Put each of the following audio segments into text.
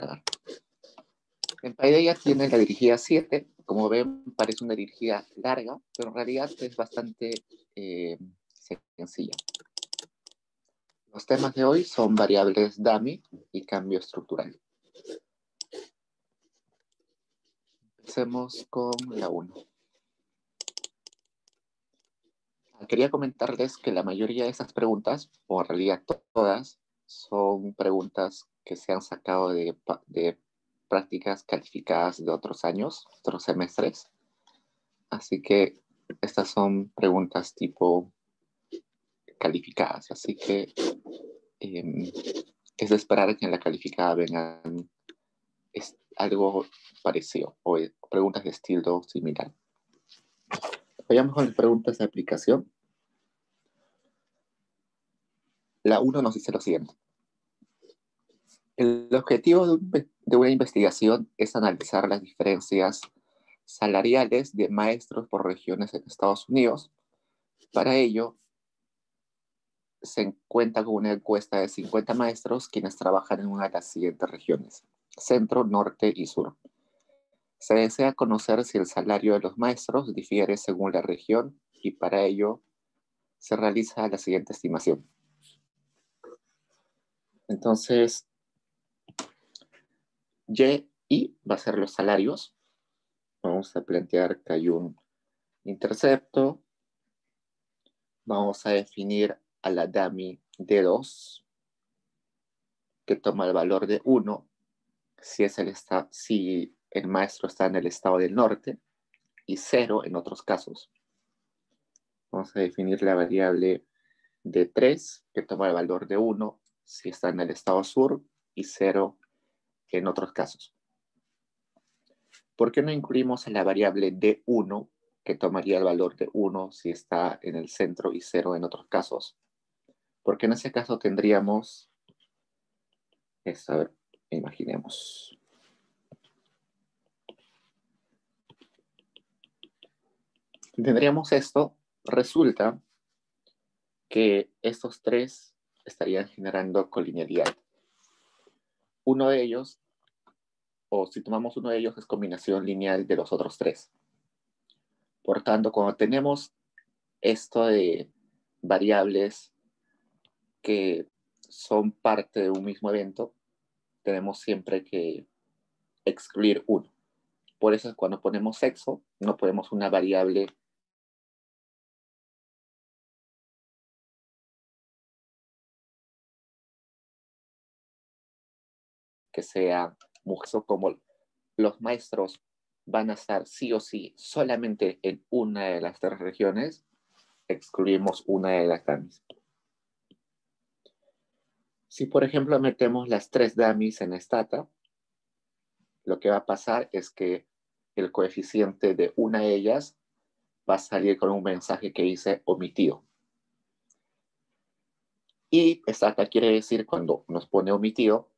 cargar. En Paideia tiene la dirigida 7. Como ven, parece una dirigida larga, pero en realidad es bastante sencilla. Los temas de hoy son variables dummy y cambio estructural. Empecemos con la 1. Quería comentarles que la mayoría de estas preguntas, o en realidad todas, son preguntas que se han sacado de prácticas calificadas de otros años, otros semestres. Así que estas son preguntas tipo calificadas. Así que es de esperar que en la calificada vengan algo parecido o preguntas de estilo similar. Vayamos con las preguntas de aplicación. La 1 nos dice lo siguiente. El objetivo de una investigación es analizar las diferencias salariales de maestros por regiones en Estados Unidos. Para ello, se cuenta con una encuesta de 50 maestros quienes trabajan en una de las siguientes regiones: centro, norte y sur. Se desea conocer si el salario de los maestros difiere según la región y para ello se realiza la siguiente estimación. Entonces, Y va a ser los salarios. Vamos a plantear que hay un intercepto. Vamos a definir a la dummy D2, que toma el valor de 1 si el maestro está en el estado del norte, y 0 en otros casos. Vamos a definir la variable D3, que toma el valor de 1 si está en el estado sur, y 0 en otros casos. ¿Por qué no incluimos a la variable D1, que tomaría el valor de 1 si está en el centro y 0 en otros casos? Porque en ese caso tendríamos, a ver, imaginemos. Si tendríamos esto, resulta que estos tres estarían generando colinealidad. Uno de ellos, o si tomamos uno de ellos, es combinación lineal de los otros tres. Por tanto, cuando tenemos esto de variables que son parte de un mismo evento, tenemos siempre que excluir uno. Por eso cuando ponemos sexo, no ponemos una variable que sea mujer, como los maestros van a estar sí o sí solamente en una de las tres regiones, excluimos una de las dummies. Si, por ejemplo, metemos las tres dummies en Stata, lo que va a pasar es que el coeficiente de una de ellas va a salir con un mensaje que dice omitido. Y Stata quiere decir, cuando nos pone omitido,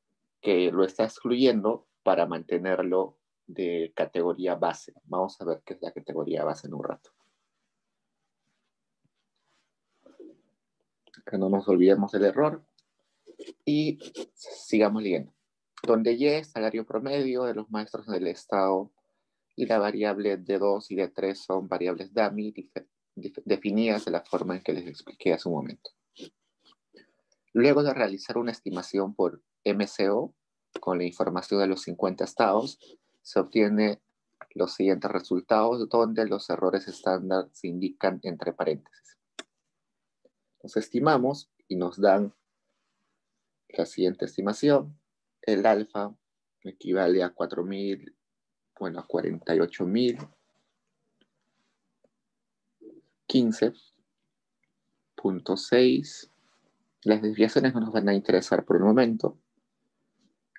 que lo está excluyendo para mantenerlo de categoría base. Vamos a ver qué es la categoría base en un rato. Que no nos olvidemos del error. Y sigamos leyendo. Donde Y es salario promedio de los maestros del estado y la variable D2 y D3 son variables dummy definidas de la forma en que les expliqué hace un momento. Luego de realizar una estimación por MCO con la información de los 50 estados, se obtiene los siguientes resultados, donde los errores estándar se indican entre paréntesis. Los estimamos y nos dan la siguiente estimación. El alfa equivale a 4.000, bueno, a 48.015.6. Las desviaciones no nos van a interesar por el momento.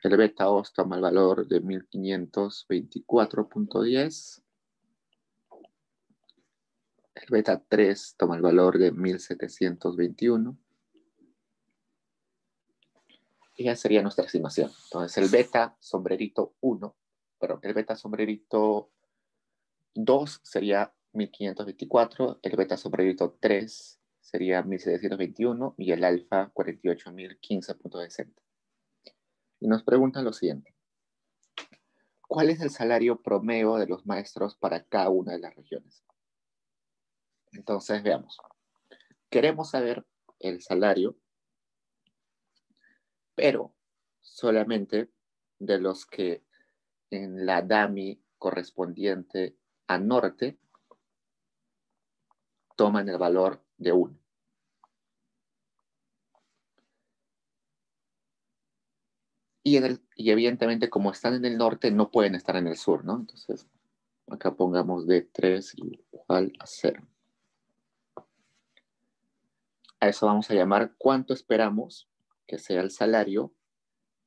El beta 2 toma el valor de 1524.10. El beta 3 toma el valor de 1721. Y ya sería nuestra estimación. Entonces el beta sombrerito 1, perdón, el beta sombrerito 2 sería 1524, el beta sombrerito 3 sería 1721 y el alfa 48.015.60. Y nos preguntan lo siguiente. ¿Cuál es el salario promedio de los maestros para cada una de las regiones? Entonces, veamos. Queremos saber el salario, pero solamente de los que en la DAMI correspondiente a norte toman el valor de 1. Y evidentemente, como están en el norte, no pueden estar en el sur, ¿no? Entonces, acá pongamos de 3 igual a 0. A eso vamos a llamar cuánto esperamos que sea el salario,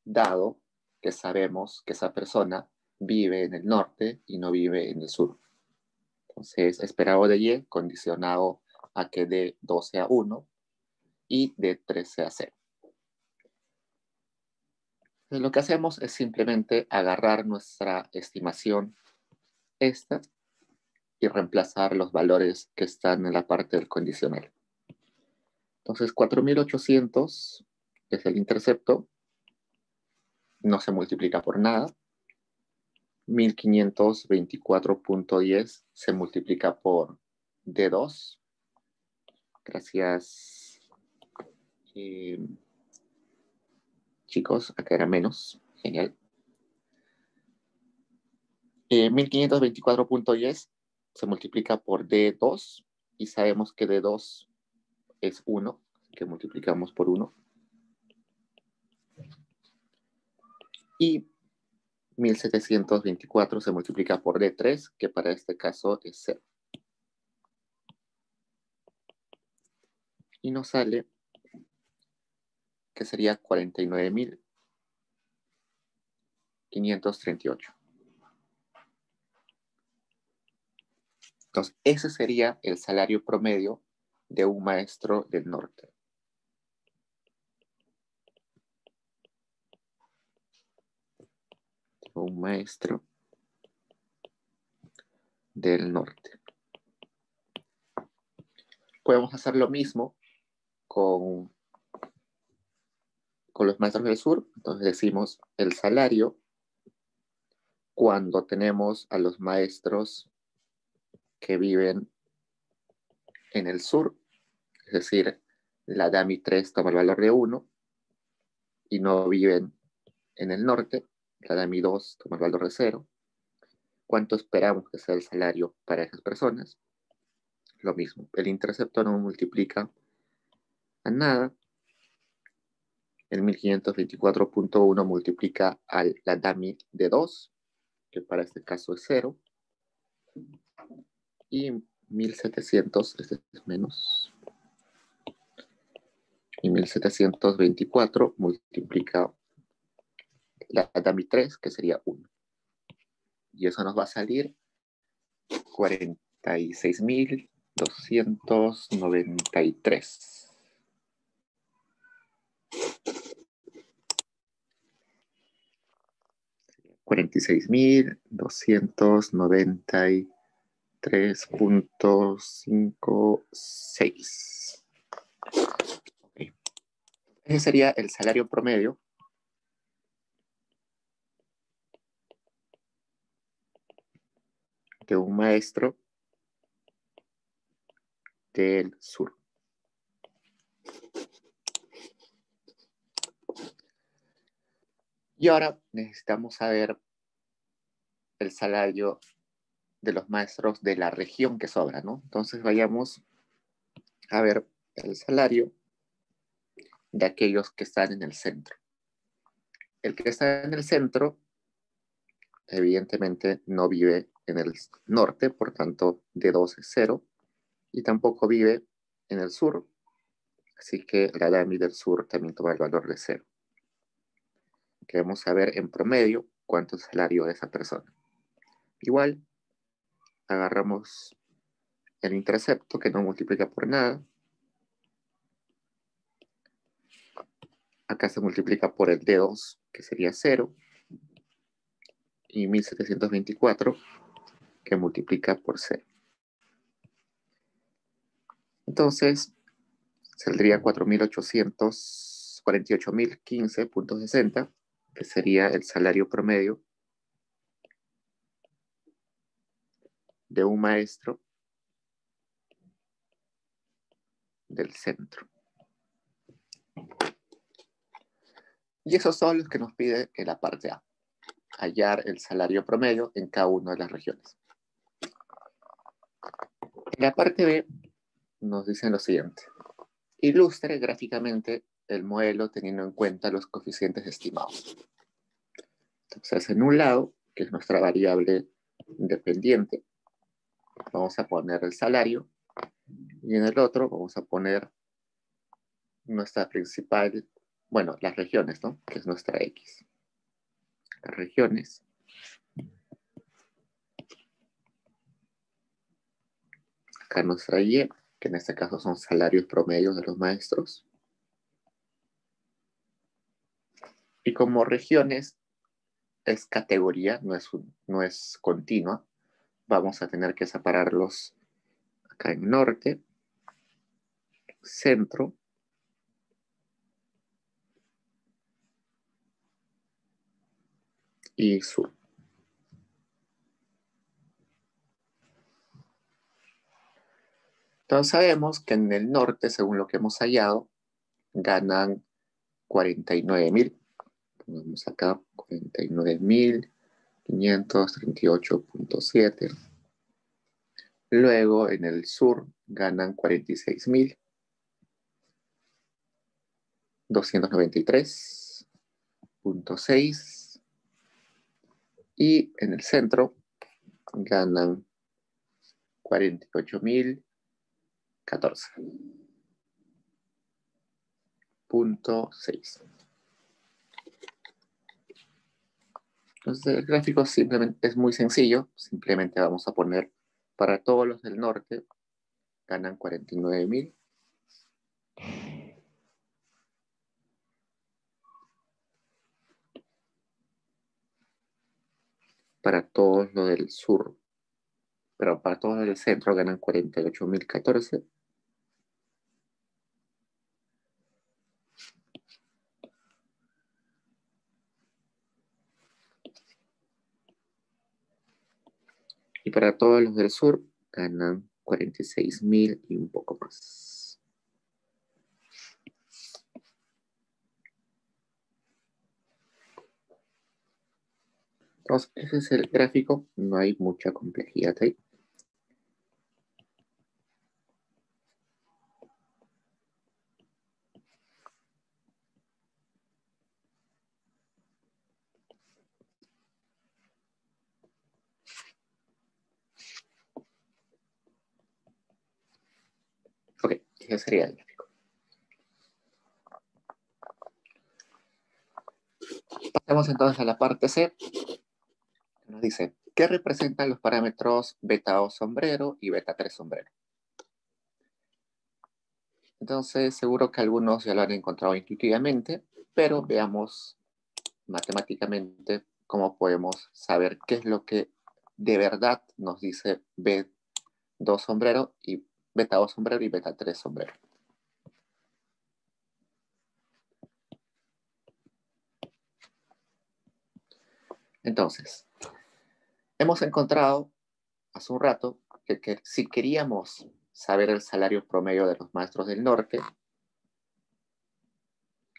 dado que sabemos que esa persona vive en el norte y no vive en el sur. Entonces, esperado de Y condicionado a que de 2 sea 1 y de 3 sea 0. Entonces, lo que hacemos es simplemente agarrar nuestra estimación esta y reemplazar los valores que están en la parte del condicional. Entonces, 4.800 es el intercepto, no se multiplica por nada. 1524.10 se multiplica por D2. Gracias, chicos, acá era menos, genial. 1524.10 se multiplica por D2 y sabemos que D2 es 1, que multiplicamos por 1. Y 1724 se multiplica por D3, que para este caso es 0. Y nos sale que sería 49.538. Entonces, ese sería el salario promedio de un maestro del norte. Un maestro del norte. Podemos hacer lo mismo con los maestros del sur. Entonces decimos el salario cuando tenemos a los maestros que viven en el sur, es decir, la DAMI 3 toma el valor de 1 y no viven en el norte, la DAMI 2 toma el valor de 0. ¿Cuánto esperamos que sea el salario para esas personas? Lo mismo, el intercepto no multiplica a nada. El 1524.1 multiplica a la DAMI de 2, que para este caso es 0. Y 1700, este es menos. Y 1724 multiplica la DAMI 3, que sería 1. Y eso nos va a salir 46.293. 46.293.56. Okay. Ese sería el salario promedio de un maestro del sur. Y ahora necesitamos saber el salario de los maestros de la región que sobra, ¿no? Entonces vayamos a ver el salario de aquellos que están en el centro. El que está en el centro, evidentemente, no vive en el norte, por tanto, D2 es 0, y tampoco vive en el sur, así que la DAMI del sur también toma el valor de 0. Queremos saber en promedio cuánto es el salario de esa persona. Igual, agarramos el intercepto que no multiplica por nada. Acá se multiplica por el D2, que sería 0. Y 1724, que multiplica por 0. Entonces, saldría 4.848.015.60, que sería el salario promedio de un maestro del centro. Y esos son los que nos pide en la parte A, hallar el salario promedio en cada una de las regiones. En la parte B nos dicen lo siguiente: ilustre gráficamente el modelo teniendo en cuenta los coeficientes estimados. Entonces, en un lado, que es nuestra variable independiente, vamos a poner el salario, y en el otro vamos a poner nuestra principal, bueno, las regiones, ¿no? Que es nuestra X. Las regiones. Acá nuestra Y, que en este caso son salarios promedios de los maestros. Y como regiones es categoría, no es continua, vamos a tener que separarlos acá en norte, centro, y sur. Entonces sabemos que en el norte, según lo que hemos hallado, ganan 49.000. Ponemos acá 49.538.7. Luego en el sur ganan 46.293.6. Y en el centro ganan 48.014.6. Entonces el gráfico simplemente es muy sencillo. Simplemente vamos a poner para todos los del norte ganan 49.000. Para todos los del sur, pero para todos los del centro ganan 48.014. Y para todos los del sur ganan 46.000 y un poco más. Entonces, ese es el gráfico. No hay mucha complejidad ahí. Ok, ese sería el gráfico. Pasamos entonces a la parte C. Nos dice, ¿qué representan los parámetros beta 2 sombrero y beta 3 sombrero? Entonces, seguro que algunos ya lo han encontrado intuitivamente, pero veamos matemáticamente cómo podemos saber qué es lo que de verdad nos dice B2 sombrero y beta 2 sombrero y beta 3 sombrero. Entonces, hemos encontrado hace un rato que si queríamos saber el salario promedio de los maestros del norte,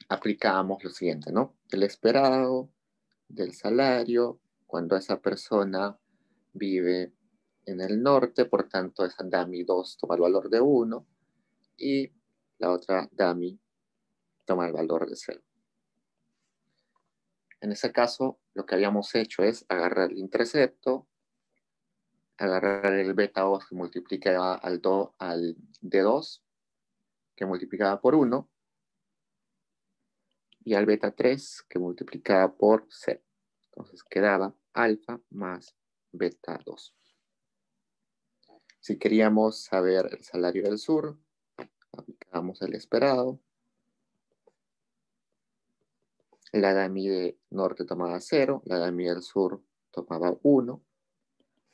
aplicábamos lo siguiente, ¿no? El esperado del salario cuando esa persona vive en el norte, por tanto esa DAMI 2 toma el valor de 1 y la otra DAMI toma el valor de 0. En ese caso, lo que habíamos hecho es agarrar el intercepto, agarrar el beta 2 que multiplicaba al D2, que multiplicaba por 1, y al beta 3, que multiplicaba por 0. Entonces quedaba alfa más beta 2. Si queríamos saber el salario del sur, aplicábamos el esperado. La DAMI de norte tomaba 0, la DAMI del sur tomaba 1.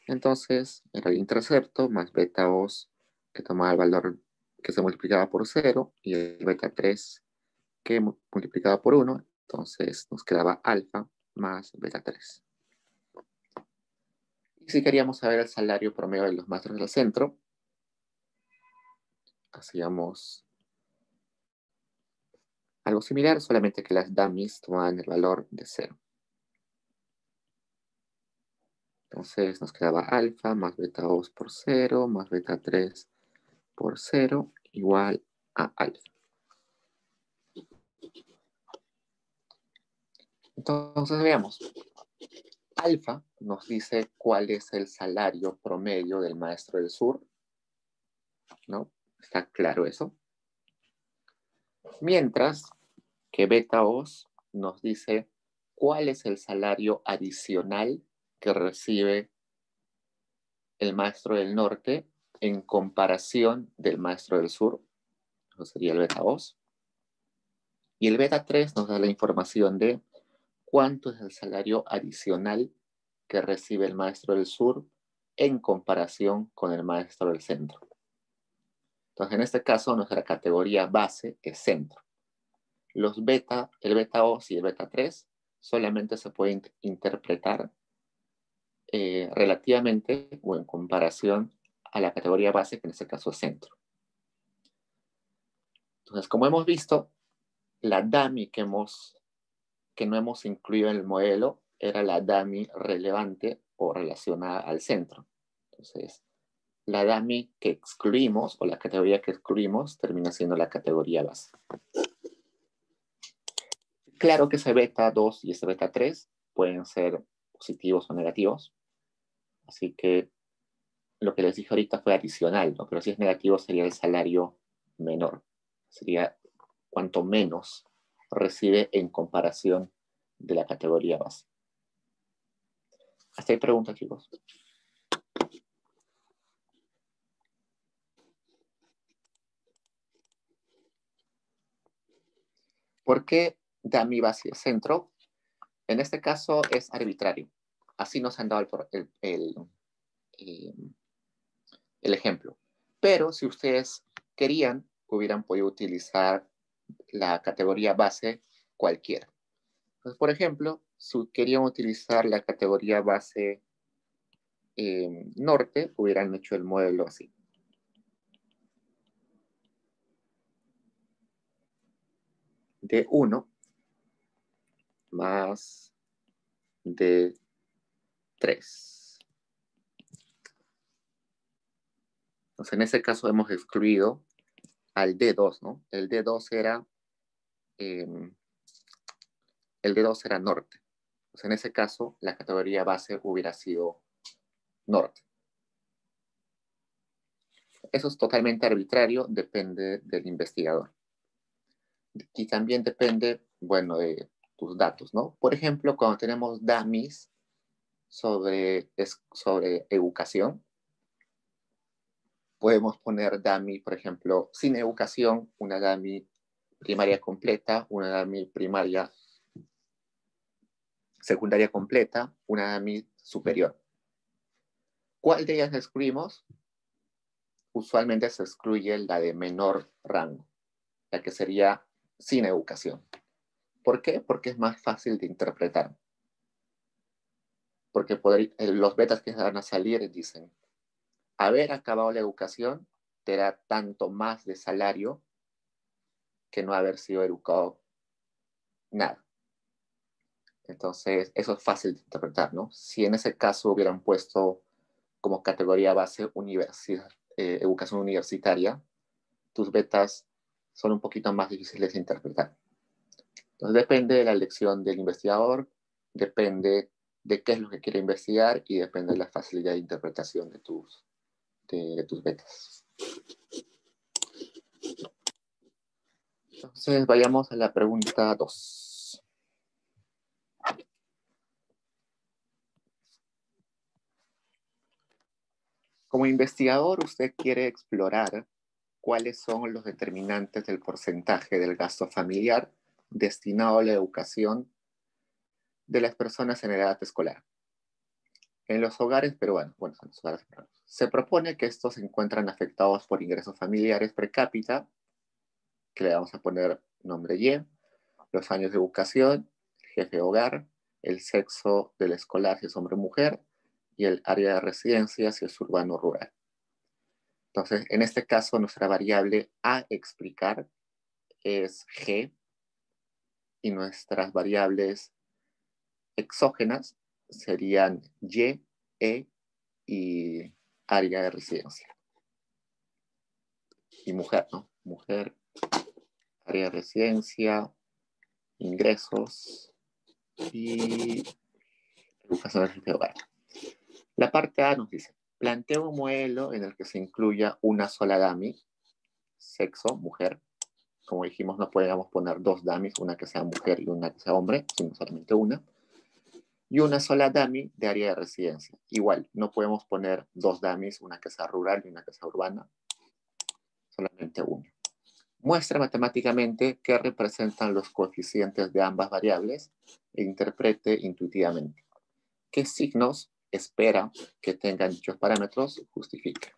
Entonces era el intercepto más beta 2 que tomaba el valor que se multiplicaba por 0 y el beta 3 que multiplicaba por 1. Entonces nos quedaba alfa más beta 3. Y si queríamos saber el salario promedio de los maestros del centro, hacíamos algo similar, solamente que las dummies tomaban el valor de 0. Entonces nos quedaba alfa más beta 2 por 0 más beta 3 por 0 igual a alfa. Entonces veamos. Alfa nos dice cuál es el salario promedio del maestro del sur, ¿no? Está claro eso. Mientras que beta os nos dice cuál es el salario adicional que recibe el maestro del norte en comparación del maestro del sur. Eso sería el beta os. Y el beta 3 nos da la información de cuánto es el salario adicional que recibe el maestro del sur en comparación con el maestro del centro. Entonces, en este caso, nuestra categoría base es centro. El beta 2 y el beta 3 solamente se pueden interpretar relativamente o en comparación a la categoría base, que en este caso es centro. Entonces, como hemos visto, la dummy que no hemos incluido en el modelo era la dummy relevante o relacionada al centro. Entonces, la dummy que excluimos o la categoría que excluimos termina siendo la categoría base. Claro que ese beta 2 y ese beta 3 pueden ser positivos o negativos. Así que lo que les dije ahorita fue adicional, ¿no? Pero si es negativo sería el salario menor. Sería cuanto menos recibe en comparación de la categoría base. Hasta ahí preguntas, chicos. ¿Por qué dummy base y centro? En este caso es arbitrario. Así nos han dado el ejemplo. Pero si ustedes querían, hubieran podido utilizar la categoría base cualquiera. Entonces, por ejemplo, si querían utilizar la categoría base norte, hubieran hecho el modelo así. D1 más D3. Entonces, en ese caso hemos excluido al D2, ¿no? El D2 era norte. Entonces, en ese caso, la categoría base hubiera sido norte. Eso es totalmente arbitrario, depende del investigador. Y también depende, bueno, de tus datos, ¿no? Por ejemplo, cuando tenemos dummies sobre educación, podemos poner dummy, por ejemplo, sin educación, una dummy primaria completa, una dummy primaria secundaria completa, una dummy superior. ¿Cuál de ellas excluimos? Usualmente se excluye la de menor rango, la que sería sin educación. ¿Por qué? Porque es más fácil de interpretar. Porque los betas que van a salir dicen, haber acabado la educación te da tanto más de salario que no haber sido educado nada. Entonces, eso es fácil de interpretar, ¿no? Si en ese caso hubieran puesto como categoría base educación universitaria, tus betas son un poquito más difíciles de interpretar. Entonces, depende de la elección del investigador, depende de qué es lo que quiere investigar y depende de la facilidad de interpretación de tus betas. Entonces, vayamos a la pregunta 2. Como investigador, usted quiere explorar cuáles son los determinantes del porcentaje del gasto familiar destinado a la educación de las personas en edad escolar. En los hogares peruanos, se propone que estos se encuentran afectados por ingresos familiares per cápita, que le vamos a poner nombre Y, los años de educación, jefe de hogar, el sexo del escolar, si es hombre o mujer, y el área de residencia, si es urbano o rural. Entonces, en este caso, nuestra variable a explicar es G y nuestras variables exógenas serían Y, E y área de residencia. Y mujer, ¿no? Mujer, área de residencia, ingresos y educación del jefe de hogar. La parte A nos dice, plantea un modelo en el que se incluya una sola dummy, sexo, mujer. Como dijimos, no podemos poner dos dummies, una que sea mujer y una que sea hombre, sino solamente una. Y una sola dummy de área de residencia. Igual, no podemos poner dos dummies, una que sea rural y una que sea urbana, solamente una. Muestra matemáticamente qué representan los coeficientes de ambas variables e interprete intuitivamente qué signos espera que tengan dichos parámetros, justifica.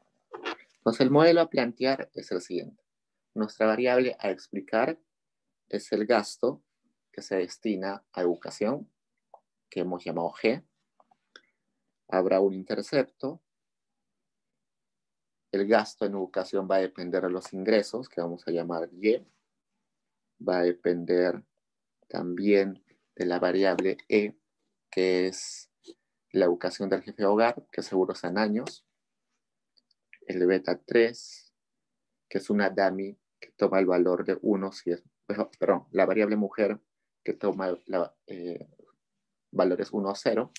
Entonces, el modelo a plantear es el siguiente. Nuestra variable a explicar es el gasto que se destina a educación, que hemos llamado G. Habrá un intercepto. El gasto en educación va a depender de los ingresos, que vamos a llamar Y. Va a depender también de la variable E, que es la educación del jefe de hogar, que seguro sean años. El beta 3, que es una dummy que toma el valor de 1 si es, perdón, la variable mujer que toma valores 1 o 0.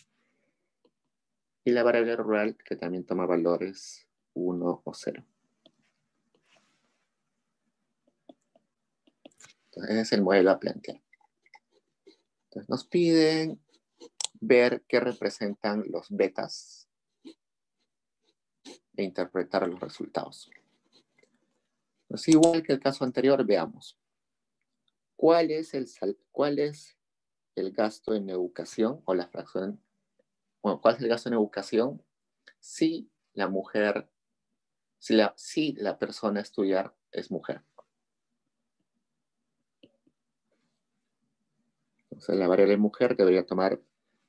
Y la variable rural que también toma valores 1 o 0. Entonces, ese es el modelo a plantear. Entonces, nos piden ver qué representan los betas e interpretar los resultados. Entonces, igual que el caso anterior, veamos. ¿Cuál es el gasto en educación o la fracción? Bueno, ¿cuál es el gasto en educación si la mujer, si la persona a estudiar es mujer? Entonces, la variable mujer debería tomar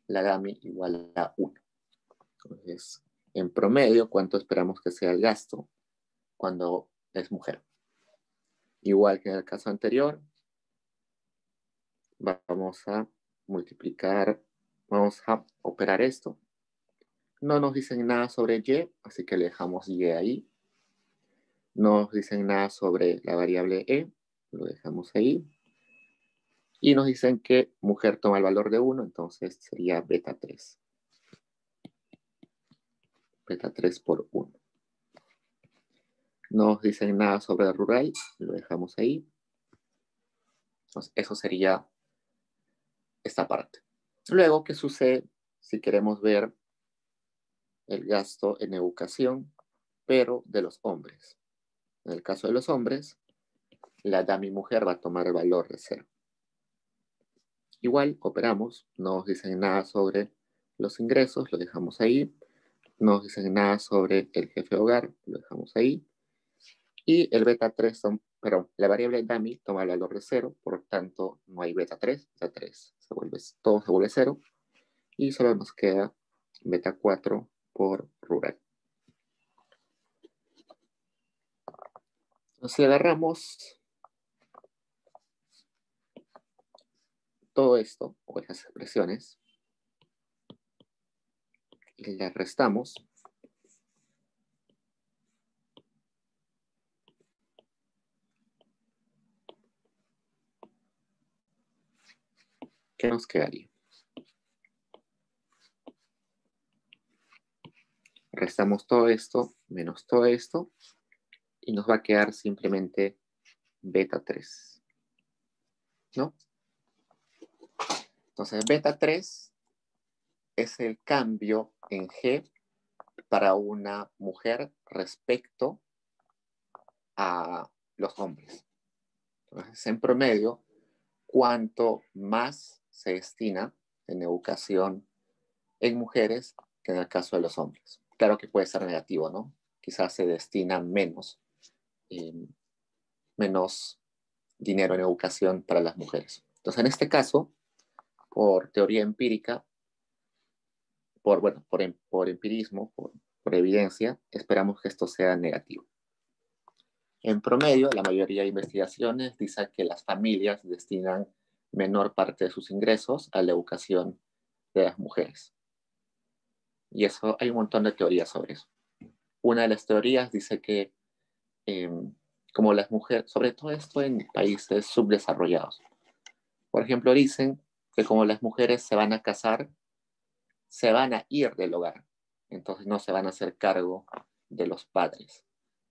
la dummy igual a 1. Entonces, en promedio, ¿cuánto esperamos que sea el gasto cuando es mujer? Igual que en el caso anterior, vamos a multiplicar, vamos a operar esto. No nos dicen nada sobre Y, así que le dejamos Y ahí. No nos dicen nada sobre la variable E, lo dejamos ahí. Y nos dicen que mujer toma el valor de 1, entonces sería beta 3. Beta 3 por 1. No nos dicen nada sobre el rural, lo dejamos ahí. Entonces, eso sería esta parte. Luego, ¿qué sucede si queremos ver el gasto en educación, pero de los hombres? En el caso de los hombres, la dummy mujer va a tomar el valor de 0. Igual, operamos, no nos dicen nada sobre los ingresos, lo dejamos ahí. No nos dicen nada sobre el jefe de hogar, lo dejamos ahí. Y el beta 3, la variable dummy toma el valor de 0, por lo tanto no hay beta 3, beta 3 todo se vuelve 0. Y solo nos queda beta 4 por rural. Entonces, si agarramos todo esto, o esas expresiones, y las restamos, ¿qué nos quedaría? Restamos todo esto menos todo esto y nos va a quedar simplemente beta 3, ¿no? Entonces, beta 3 es el cambio en G para una mujer respecto a los hombres. Entonces, en promedio, cuánto más se destina en educación en mujeres que en el caso de los hombres. Claro que puede ser negativo, ¿no? Quizás se destina menos dinero en educación para las mujeres. Entonces, en este caso, por teoría empírica, por empirismo, por evidencia, esperamos que esto sea negativo. En promedio, la mayoría de investigaciones dicen que las familias destinan menor parte de sus ingresos a la educación de las mujeres. Y eso, hay un montón de teorías sobre eso. Una de las teorías dice que como las mujeres, sobre todo esto en países subdesarrollados, por ejemplo, dicen que como las mujeres se van a casar, se van a ir del hogar, entonces no se van a hacer cargo de los padres,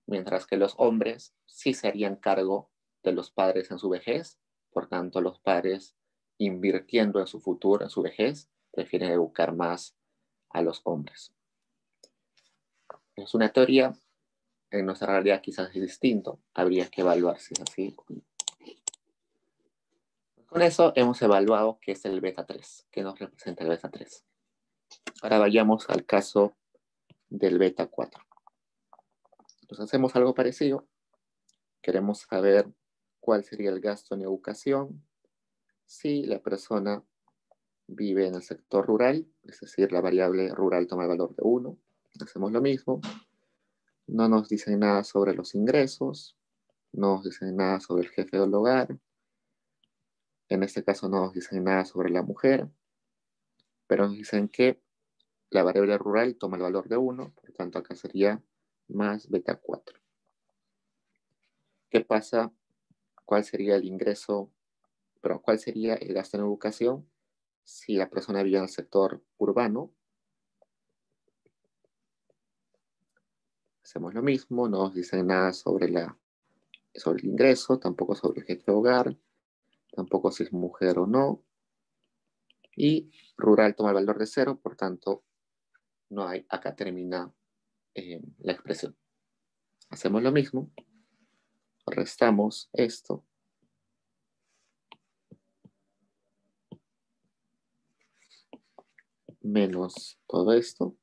mientras que los hombres sí se harían cargo de los padres en su vejez, por tanto los padres invirtiendo en su futuro, en su vejez, prefieren educar más a los hombres. Es una teoría, en nuestra realidad quizás es distinto, habría que evaluar si es así. Con eso hemos evaluado qué es el beta 3, qué nos representa el beta 3. Ahora vayamos al caso del beta 4. Entonces hacemos algo parecido. Queremos saber cuál sería el gasto en educación si la persona vive en el sector rural, es decir, la variable rural toma el valor de 1. Hacemos lo mismo. No nos dicen nada sobre los ingresos, no nos dicen nada sobre el jefe del hogar. En este caso no nos dicen nada sobre la mujer, pero nos dicen que la variable rural toma el valor de 1, por tanto acá sería más beta 4. ¿Qué pasa? ¿Cuál sería el ingreso? Pero ¿cuál sería el gasto en educación si la persona vive en el sector urbano? Hacemos lo mismo, no nos dicen nada sobre el ingreso, tampoco sobre el jefe de hogar, tampoco si es mujer o no. Y rural toma el valor de 0, por tanto, no hay, acá termina la expresión. Hacemos lo mismo, restamos esto. Menos todo esto.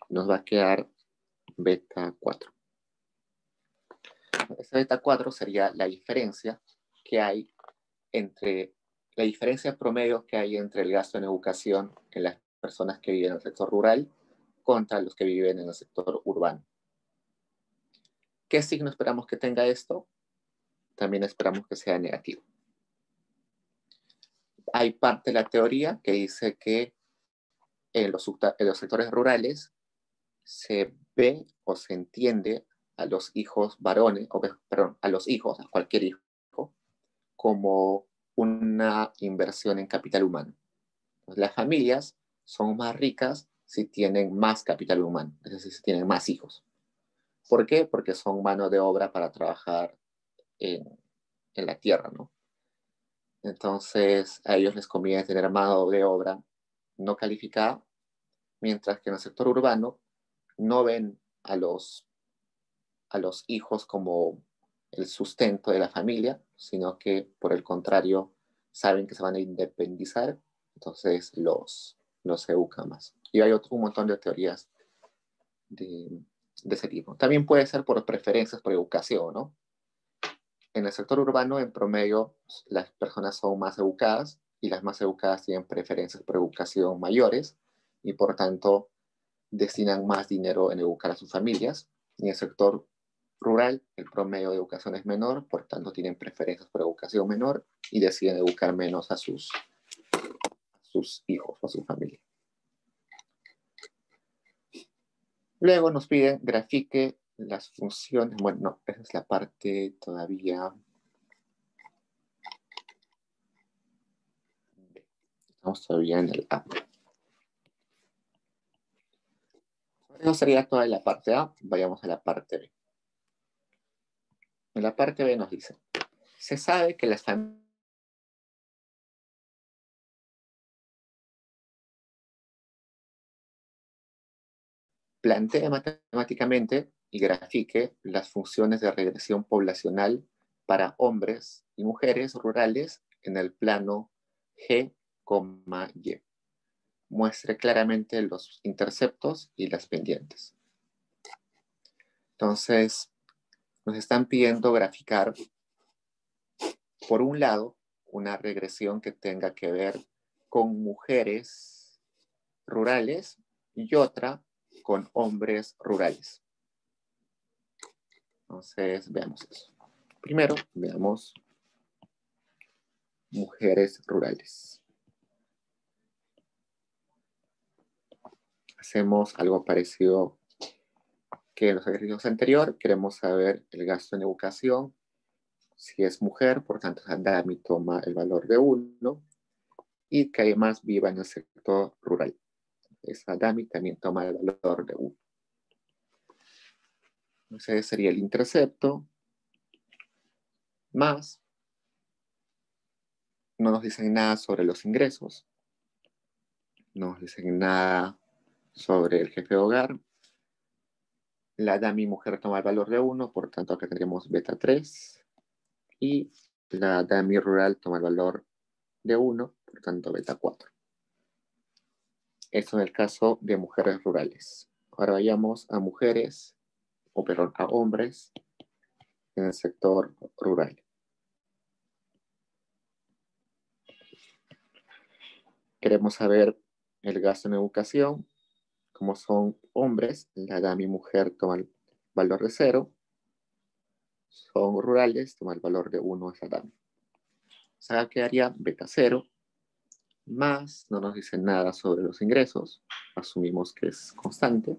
Nos va a quedar beta 4. Esta beta 4 sería la diferencia que hay entre la diferencia promedio que hay entre el gasto en educación en las personas que viven en el sector rural contra los que viven en el sector urbano. ¿Qué signo esperamos que tenga esto? También esperamos que sea negativo. Hay parte de la teoría que dice que en los sectores rurales se ve o se entiende a los hijos varones, a los hijos, a cualquier hijo, como una inversión en capital humano. Las familias son más ricas si tienen más capital humano, es decir, si tienen más hijos. ¿Por qué? Porque son mano de obra para trabajar en la tierra, ¿no? Entonces, a ellos les conviene tener mano de obra no calificada, mientras que en el sector urbano no ven a los hijos como el sustento de la familia, sino que por el contrario saben que se van a independizar, entonces los educan más. Y hay un montón de teorías de ese tipo. También puede ser por preferencias por educación, ¿no? En el sector urbano, en promedio, las personas son más educadas y las más educadas tienen preferencias por educación mayores y por tanto destinan más dinero en educar a sus familias. Y en el sector rural, el promedio de educación es menor, por tanto tienen preferencias por educación menor y deciden educar menos a sus hijos o a su familia. Luego nos piden grafique las funciones. Bueno, no, esa es la parte todavía. Estamos todavía en el A. Eso sería toda la parte A. Vayamos a la parte B. En la parte B nos dice, se sabe que las familias plantea matemáticamente y grafique las funciones de regresión poblacional para hombres y mujeres rurales en el plano G, Y. muestre claramente los interceptos y las pendientes. Entonces, nos están pidiendo graficar, por un lado, una regresión que tenga que ver con mujeres rurales y otra con hombres rurales. Entonces, veamos eso. Primero, veamos mujeres rurales. Hacemos algo parecido que en los ejercicios anteriores. Queremos saber el gasto en educación. Si es mujer, por tanto, Dami toma el valor de 1 y que además viva en el sector rural. Esa Dami también toma el valor de 1. Entonces sería el intercepto más, no nos dicen nada sobre los ingresos, no nos dicen nada sobre el jefe de hogar. La Dami mujer toma el valor de 1, por tanto acá tendremos beta 3 y la Dami rural toma el valor de 1, por tanto beta 4. Eso en el caso de mujeres rurales. Ahora vayamos a mujeres, o perdón, a hombres en el sector rural. Queremos saber el gasto en educación. Como son hombres, la Dami mujer toma el valor de 0. Son rurales, toma el valor de 1 esa Dami. O sea, quedaría beta 0 más, no nos dice nada sobre los ingresos, asumimos que es constante.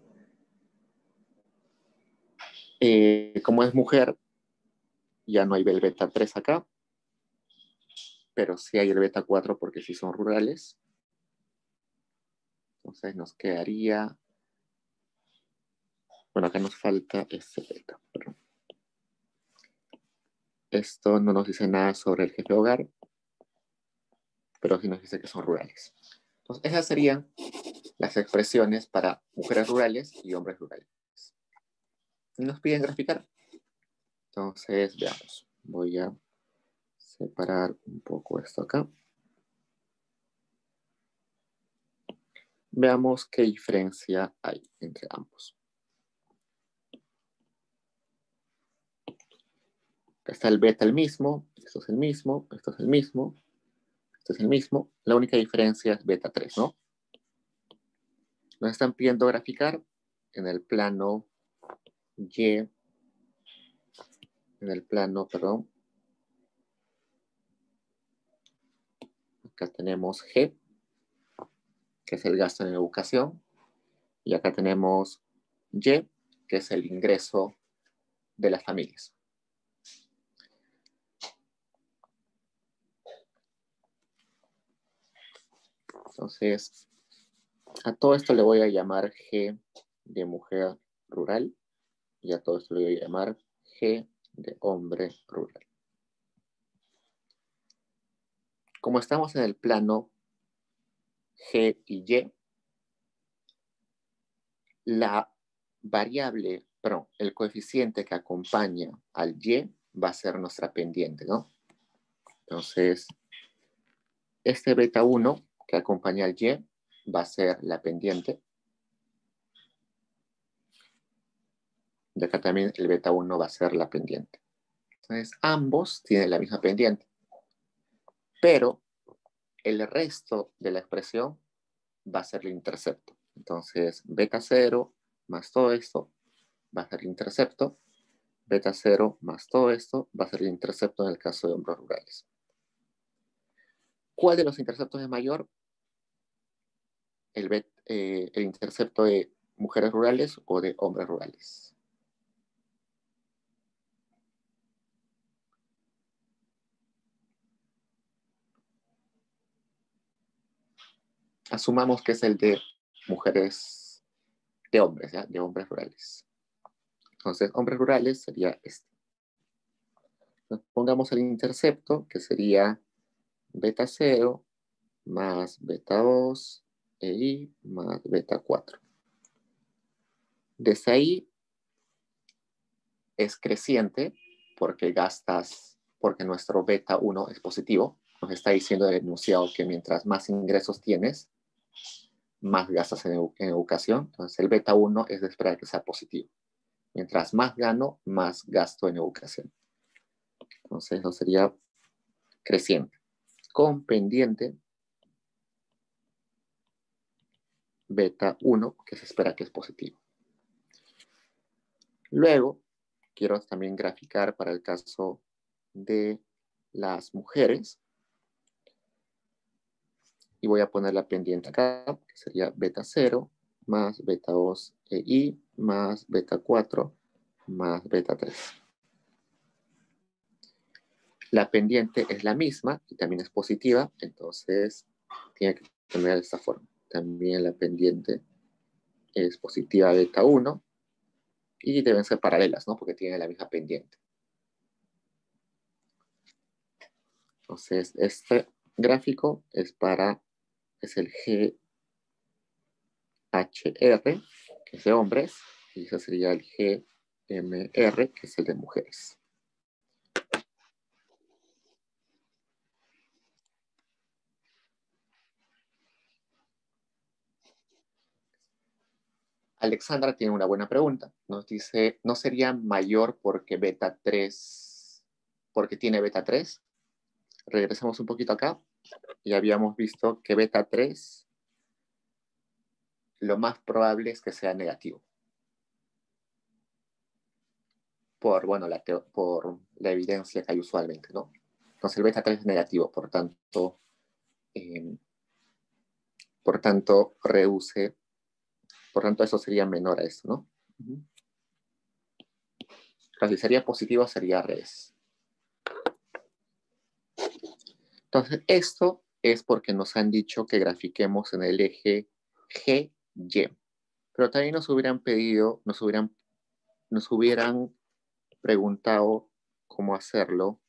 Como es mujer, ya no hay el beta 3 acá, pero sí hay el beta 4 porque sí son rurales. Entonces nos quedaría, bueno, acá nos falta este beta, perdón. Esto no nos dice nada sobre el jefe de hogar, pero sí nos dice que son rurales. Entonces esas serían las expresiones para mujeres rurales y hombres rurales. Nos piden graficar. Entonces, veamos. Voy a separar un poco esto acá. Veamos qué diferencia hay entre ambos. Acá está el beta el mismo, esto es el mismo, esto es el mismo, esto es el mismo. La única diferencia es beta 3, ¿no? Nos están pidiendo graficar en el plano Y, en el plano, perdón. Acá tenemos G, que es el gasto en educación, y acá tenemos Y, que es el ingreso de las familias. Entonces, a todo esto le voy a llamar G de mujer rural y a todo esto le voy a llamar G de hombre rural. Como estamos en el plano G y Y, la variable, perdón, el coeficiente que acompaña al Y va a ser nuestra pendiente, ¿no? Entonces, este beta 1 que acompaña al Y va a ser la pendiente. De acá también el beta 1 va a ser la pendiente. Entonces, ambos tienen la misma pendiente. Pero el resto de la expresión va a ser el intercepto. Entonces, beta 0 más todo esto va a ser el intercepto. Beta 0 más todo esto va a ser el intercepto en el caso de hombres rurales. ¿Cuál de los interceptos es mayor? El intercepto de mujeres rurales o de hombres rurales. Asumamos que es el de mujeres, de hombres, ¿ya? De hombres rurales. Entonces, hombres rurales sería este. Entonces, pongamos el intercepto, que sería beta 0 más beta 2 e I más beta 4. Desde ahí es creciente porque porque nuestro beta 1 es positivo. Nos está diciendo el enunciado que mientras más ingresos tienes, más gastas en educación. Entonces el beta 1 es de esperar que sea positivo. Mientras más gano, más gasto en educación. Entonces eso sería creciente. Con pendiente beta 1, que se espera que es positivo. Luego, quiero también graficar para el caso de las mujeres. Y voy a poner la pendiente acá, que sería beta 0 más beta 2 EI más beta 4 más beta 3. La pendiente es la misma y también es positiva, entonces tiene que tener de esta forma. También la pendiente es positiva beta 1 y deben ser paralelas, ¿no? Porque tienen la misma pendiente. Entonces, este gráfico es el GHR, que es de hombres, y ese sería el GMR, que es el de mujeres. Alexandra tiene una buena pregunta. Nos dice, ¿no sería mayor porque beta 3, porque tiene beta 3? Regresamos un poquito acá. Y habíamos visto que beta 3, lo más probable es que sea negativo. Por la evidencia que hay usualmente, ¿no? Entonces el beta 3 es negativo, por tanto, reduce, por tanto eso sería menor a esto, ¿no? Entonces, si sería positivo, sería al revés. Entonces, esto es porque nos han dicho que grafiquemos en el eje GY. Pero también nos hubieran pedido, nos hubieran preguntado cómo hacerlo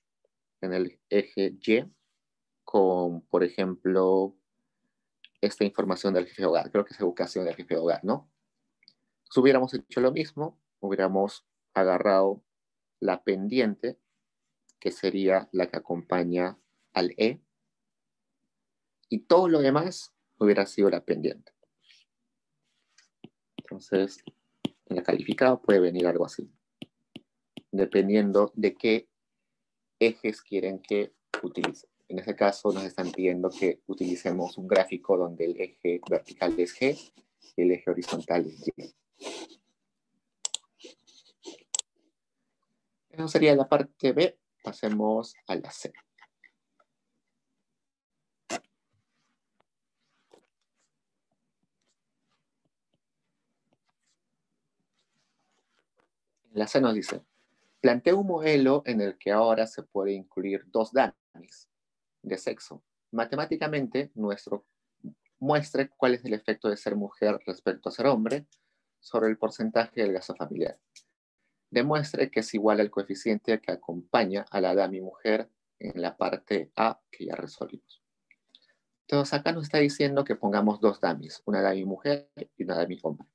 en el eje Y con, por ejemplo, esta información del jefe de hogar. Creo que es educación del jefe de hogar, ¿no? Si hubiéramos hecho lo mismo, hubiéramos agarrado la pendiente, que sería la que acompaña al E, y todo lo demás hubiera sido la pendiente. Entonces, en la calificada puede venir algo así, dependiendo de qué ejes quieren que utilice. En este caso nos están pidiendo que utilicemos un gráfico donde el eje vertical es G y el eje horizontal es Y. Eso sería la parte B. Pasemos a la C. La C nos dice, plantea un modelo en el que ahora se puede incluir dos dummies de sexo. Matemáticamente, muestre cuál es el efecto de ser mujer respecto a ser hombre sobre el porcentaje del gasto familiar. Demuestre que es igual al coeficiente que acompaña a la dummy mujer en la parte A que ya resolvimos. Entonces acá nos está diciendo que pongamos dos dummies, una dummy mujer y una dummy hombre.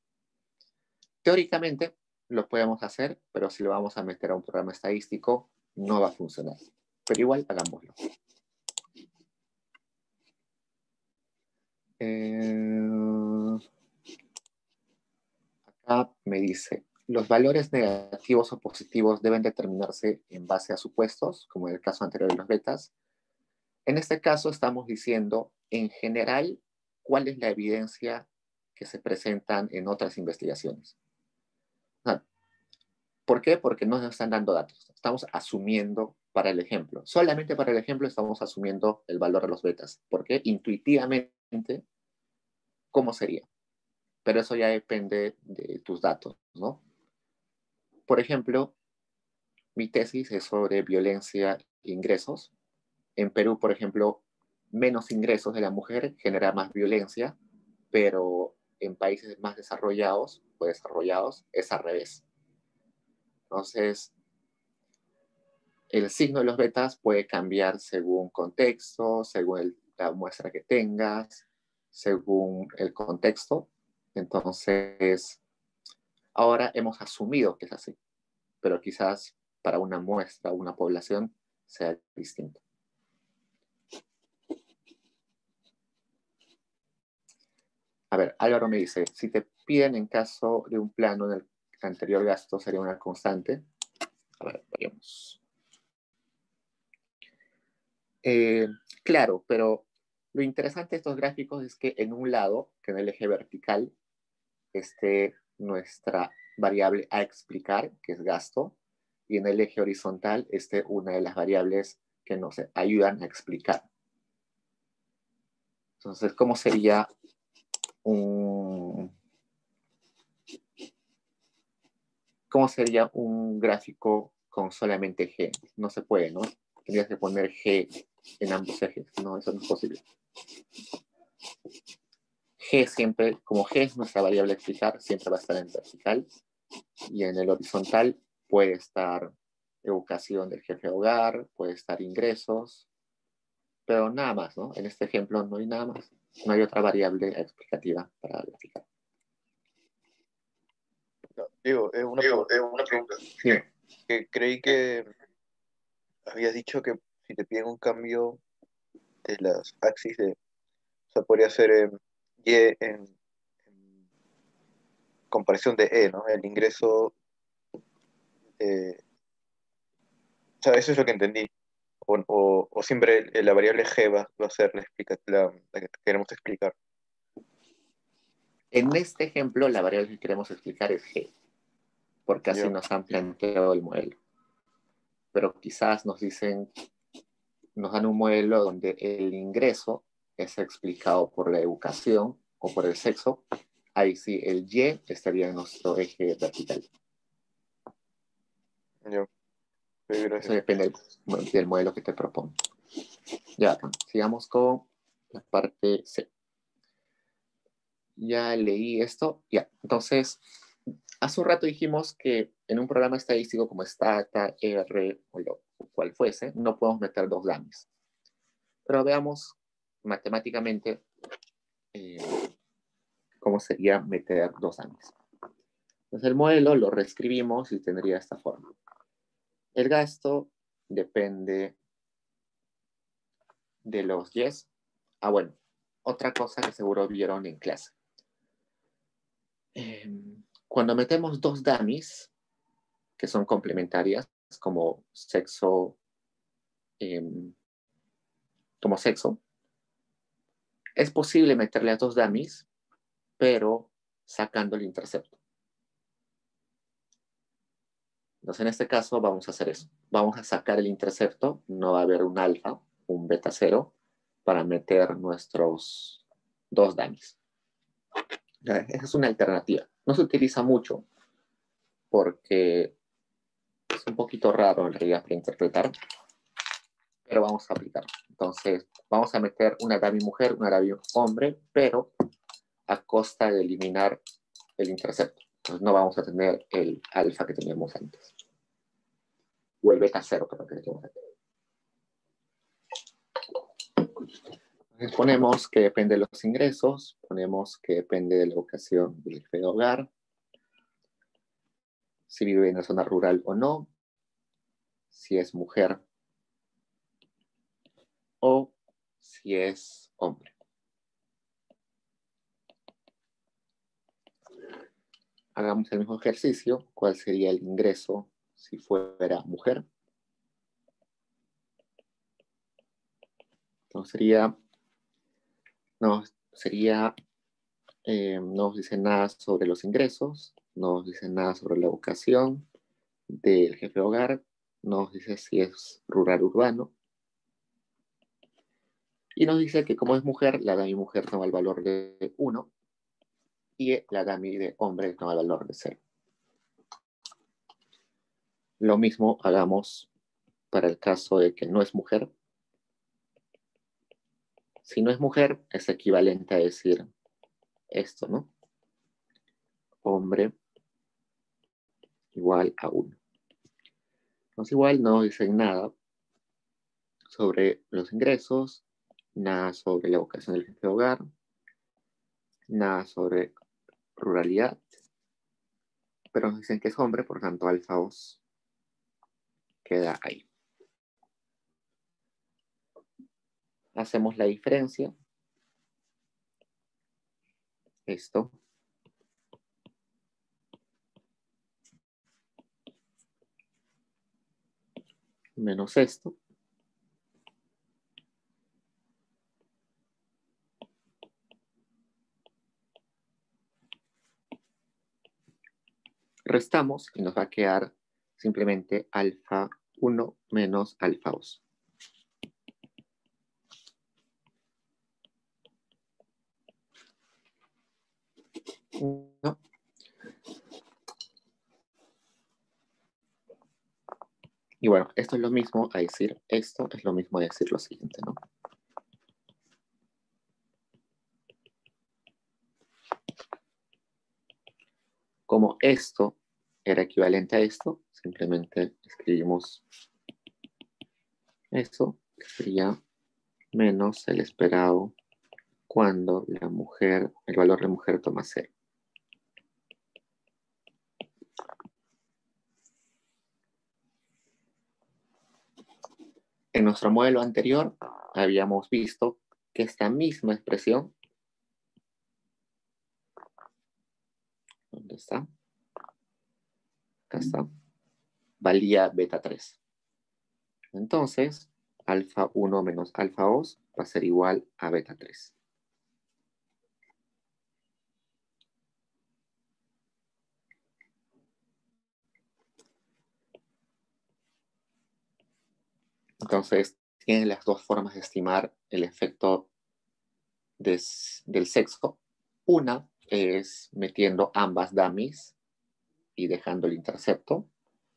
Teóricamente lo podemos hacer, pero si lo vamos a meter a un programa estadístico no va a funcionar. Pero igual hagámoslo. Acá me dice, los valores negativos o positivos deben determinarse en base a supuestos, como en el caso anterior de los betas. En este caso estamos diciendo, en general, cuál es la evidencia que se presentan en otras investigaciones. ¿Por qué? Porque no nos están dando datos. Estamos asumiendo para el ejemplo. Solamente para el ejemplo estamos asumiendo el valor de los betas. Porque intuitivamente, ¿cómo sería? Pero eso ya depende de tus datos, ¿no? Por ejemplo, mi tesis es sobre violencia e ingresos. En Perú, por ejemplo, menos ingresos de la mujer genera más violencia, pero en países más desarrollados o desarrollados es al revés. Entonces, el signo de los betas puede cambiar según contexto, según la muestra que tengas, según el contexto. Entonces, ahora hemos asumido que es así, pero quizás para una muestra, una población, sea distinto. A ver, Álvaro me dice, si te piden en caso de un plano en el anterior gasto, sería una constante. A ver, vayamos. Claro, pero lo interesante de estos gráficos es que en un lado, que en el eje vertical, esté nuestra variable a explicar, que es gasto, y en el eje horizontal esté una de las variables que nos ayudan a explicar. Entonces, ¿cómo sería un gráfico con solamente G? No se puede, ¿no? Tendrías que poner G en ambos ejes. No, eso no es posible. G siempre, como G es nuestra variable a explicar, siempre va a estar en vertical. Y en el horizontal puede estar educación del jefe de hogar, puede estar ingresos, pero nada más, ¿no? En este ejemplo no hay nada más. No hay otra variable explicativa para graficar. No, digo, es una pregunta. Sí. Que creí que habías dicho que si te piden un cambio de las axis de, o sea, podría ser Y en comparación de E, ¿no? El ingreso, o sea, eso es lo que entendí. O siempre la variable G va a ser la que queremos explicar. En este ejemplo, la variable que queremos explicar es G, porque así Ya, nos han planteado el modelo. Pero quizás nos dan un modelo donde el ingreso es explicado por la educación o por el sexo. Ahí sí, el Y estaría en nuestro eje vertical. ya. Ok, Eso gracias. depende del modelo que te propongo. Ya, sigamos con la parte C. Ya leí esto. Ya, entonces, hace un rato dijimos que en un programa estadístico como Stata, R o lo cual fuese, no podemos meter dos dummies. Pero veamos matemáticamente eh, cómo sería meter dos dummies. Entonces el modelo lo reescribimos y tendría esta forma. El gasto depende de los yes. Ah, bueno, otra cosa que seguro vieron en clase. Cuando metemos dos dummies, que son complementarias, como sexo, eh, es posible meterle a dos dummies, pero sacando el intercepto. Entonces, en este caso, vamos a hacer eso. Vamos a sacar el intercepto, no va a haber un alfa, un beta 0, para meter nuestros dos dummies. Esa es una alternativa. No se utiliza mucho porque es un poquito raro en realidad para interpretar, pero vamos a aplicarlo. Entonces, vamos a meter una dummy mujer, una dummy hombre, pero a costa de eliminar el intercepto. Entonces, no vamos a tener el alfa que teníamos antes. O el beta 0, creo que teníamos antes. Entonces, ponemos que depende de los ingresos, ponemos que depende de la vocación del jefe de hogar, si vive en la zona rural o no, si es mujer o si es hombre. Hagamos el mismo ejercicio. ¿Cuál sería el ingreso si fuera mujer? Entonces no nos dice nada sobre los ingresos, no nos dice nada sobre la vocación del jefe de hogar, no nos dice si es rural o urbano, y nos dice que como es mujer, la dummy mujer toma el valor de 1 y la dummy de hombre toma el valor de 0. Lo mismo hagamos para el caso de que no es mujer. Si no es mujer, es equivalente a decir esto, ¿no? Hombre igual a 1. Entonces igual no dicen nada sobre los ingresos, nada sobre la vocación del jefe de hogar, nada sobre ruralidad, pero nos dicen que es hombre, por tanto alfa 2 queda ahí. Hacemos la diferencia esto menos esto. Restamos y nos va a quedar simplemente alfa 1 menos alfa 2. ¿No? Y bueno, esto es lo mismo a decir esto, es lo mismo a decir lo siguiente, ¿no? Como esto era equivalente a esto, simplemente escribimos eso, que sería menos el esperado cuando la mujer, el valor de mujer toma 0. En nuestro modelo anterior habíamos visto que esta misma expresión, ¿dónde está? Acá está, valía beta 3. Entonces, alfa 1 menos alfa 2 va a ser igual a beta 3. Entonces, tienen las dos formas de estimar el efecto del sexo. Una es metiendo ambas dummies y dejando el intercepto,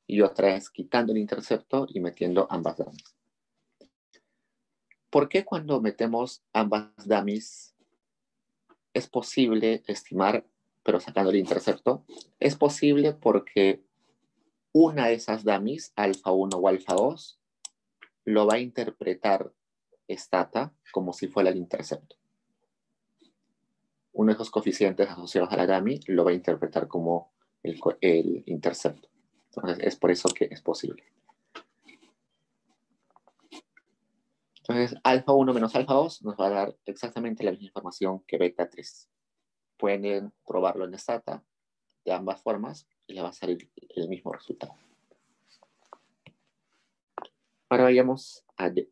y otra es quitando el intercepto y metiendo ambas dummies. ¿Por qué cuando metemos ambas dummies es posible estimar, pero sacando el intercepto? Es posible porque una de esas dummies, alfa 1 o alfa 2, lo va a interpretar Stata como si fuera el intercepto. Uno de esos coeficientes asociados a la dummy lo va a interpretar como el intercepto. Entonces, es por eso que es posible. Entonces, alfa 1 menos alfa 2 nos va a dar exactamente la misma información que beta 3. Pueden probarlo en Stata de ambas formas y le va a salir el mismo resultado. Ahora vayamos a D.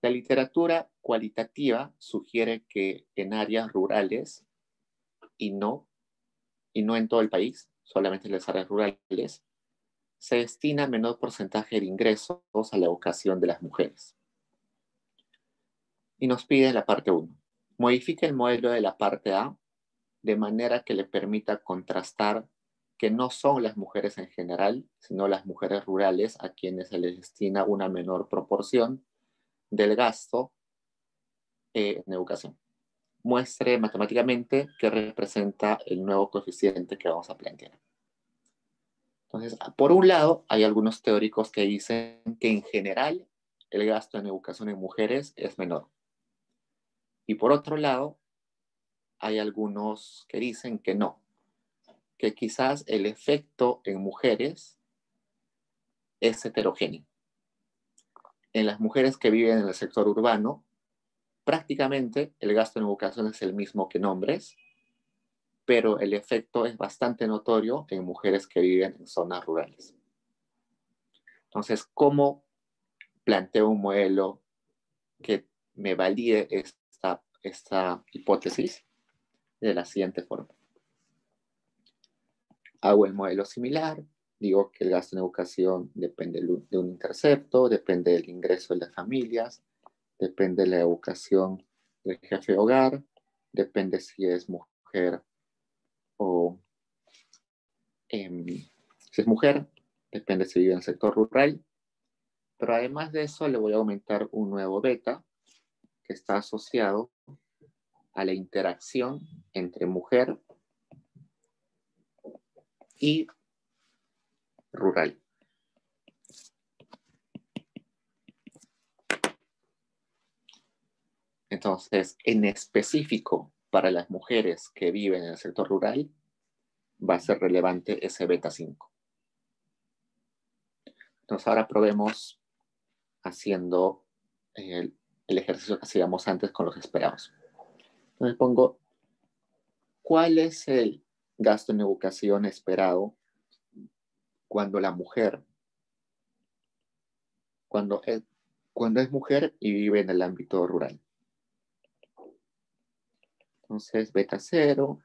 La literatura cualitativa sugiere que en áreas rurales y no en todo el país, solamente en las áreas rurales, se destina menor porcentaje de ingresos a la educación de las mujeres. Y nos pide en la parte 1, modifica el modelo de la parte A de manera que le permita contrastar que no son las mujeres en general, sino las mujeres rurales a quienes se les destina una menor proporción del gasto en educación. Muestre matemáticamente qué representa el nuevo coeficiente que vamos a plantear. Entonces, por un lado, hay algunos teóricos que dicen que en general el gasto en educación en mujeres es menor. Y por otro lado, hay algunos que dicen que no, que quizás el efecto en mujeres es heterogéneo. En las mujeres que viven en el sector urbano, prácticamente el gasto en educación es el mismo que en hombres, pero el efecto es bastante notorio en mujeres que viven en zonas rurales. Entonces, ¿cómo planteo un modelo que me valide esta hipótesis? De la siguiente forma. Hago el modelo similar, digo que el gasto en educación depende de un intercepto, depende del ingreso de las familias, depende de la educación del jefe de hogar, depende si es mujer o si es mujer, depende si vive en el sector rural, pero además de eso le voy a aumentar un nuevo beta que está asociado a la interacción entre mujer y rural. Entonces, en específico, para las mujeres que viven en el sector rural, va a ser relevante ese beta 5. Entonces, ahora probemos haciendo el ejercicio que hacíamos antes con los esperados. Entonces pongo, ¿cuál es el gasto en educación esperado cuando la mujer, cuando es, cuando es mujer y vive en el ámbito rural? Entonces, beta 0,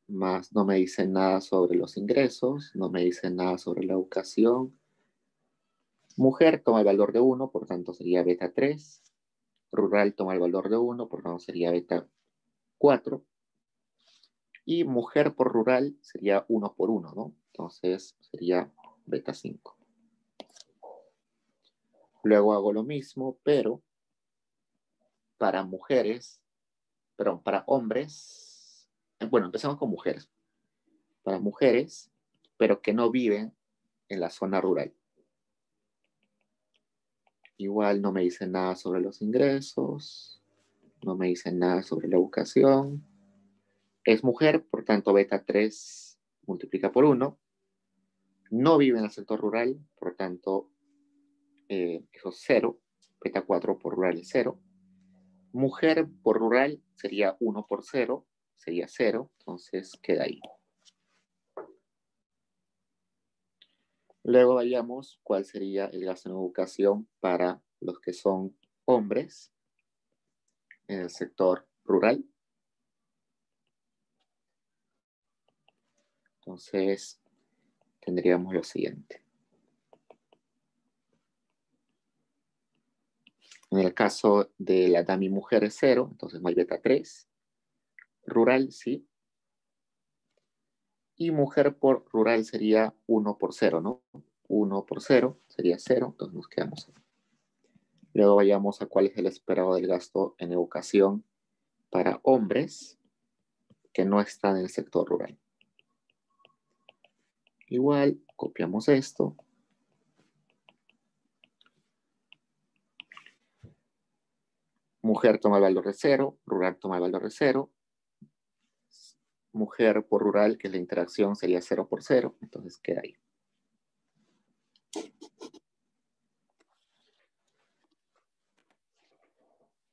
más no me dice nada sobre los ingresos, no me dice nada sobre la educación. Mujer toma el valor de 1, por tanto sería beta 3. Rural toma el valor de 1, por tanto sería beta 4. Y mujer por rural sería 1 por 1, ¿no? Entonces sería beta 5. Luego hago lo mismo, pero para mujeres, perdón, para hombres, bueno, empezamos con mujeres. Para mujeres, pero que no viven en la zona rural. Igual no me dicen nada sobre los ingresos, no me dicen nada sobre la educación. Es mujer, por tanto beta 3 multiplica por 1. No vive en el sector rural, por tanto eso es 0. Beta 4 por rural es 0. Mujer por rural sería 1 por 0, sería 0, entonces queda ahí. Luego vayamos cuál sería el gasto en educación para los que son hombres en el sector rural. Entonces tendríamos lo siguiente. En el caso de la dami mujer es 0, entonces no hay beta 3. Rural sí. Y mujer por rural sería 1 por 0, ¿no? 1 por 0 sería 0, entonces nos quedamos ahí. Luego vayamos a cuál es el esperado del gasto en educación para hombres que no están en el sector rural. Igual, copiamos esto. Mujer toma el valor de 0, rural toma el valor de 0. Mujer por rural, que es la interacción, sería 0 por 0, entonces queda ahí.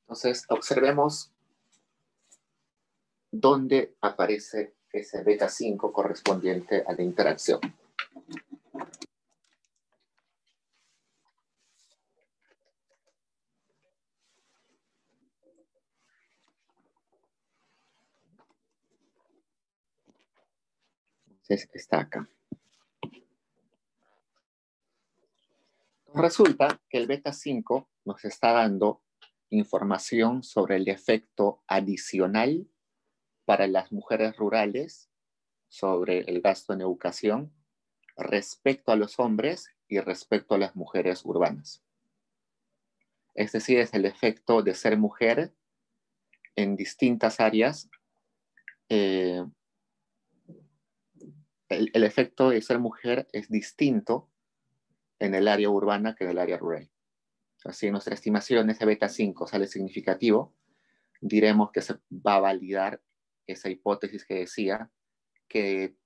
Entonces, observemos dónde aparece ese beta 5 correspondiente a la interacción. Entonces, está acá. Resulta que el beta 5 nos está dando información sobre el efecto adicional para las mujeres rurales sobre el gasto en educación respecto a los hombres y respecto a las mujeres urbanas. Es decir, es el efecto de ser mujer en distintas áreas. El efecto de ser mujer es distinto en el área urbana que en el área rural. Así, en nuestra estimación, ese beta 5 sale significativo, diremos que se va a validar esa hipótesis que decía que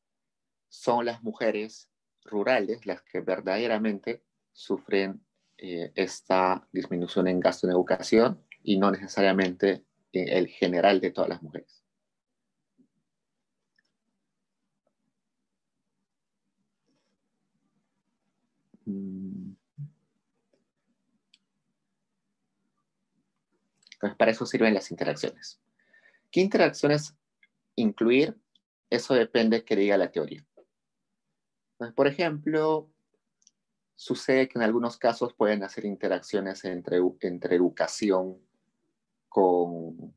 son las mujeres rurales las que verdaderamente sufren esta disminución en gasto en educación y no necesariamente el general de todas las mujeres. Entonces, para eso sirven las interacciones. ¿Qué interacciones incluir? Eso depende de qué diga la teoría. Entonces, por ejemplo, sucede que en algunos casos pueden hacer interacciones entre educación con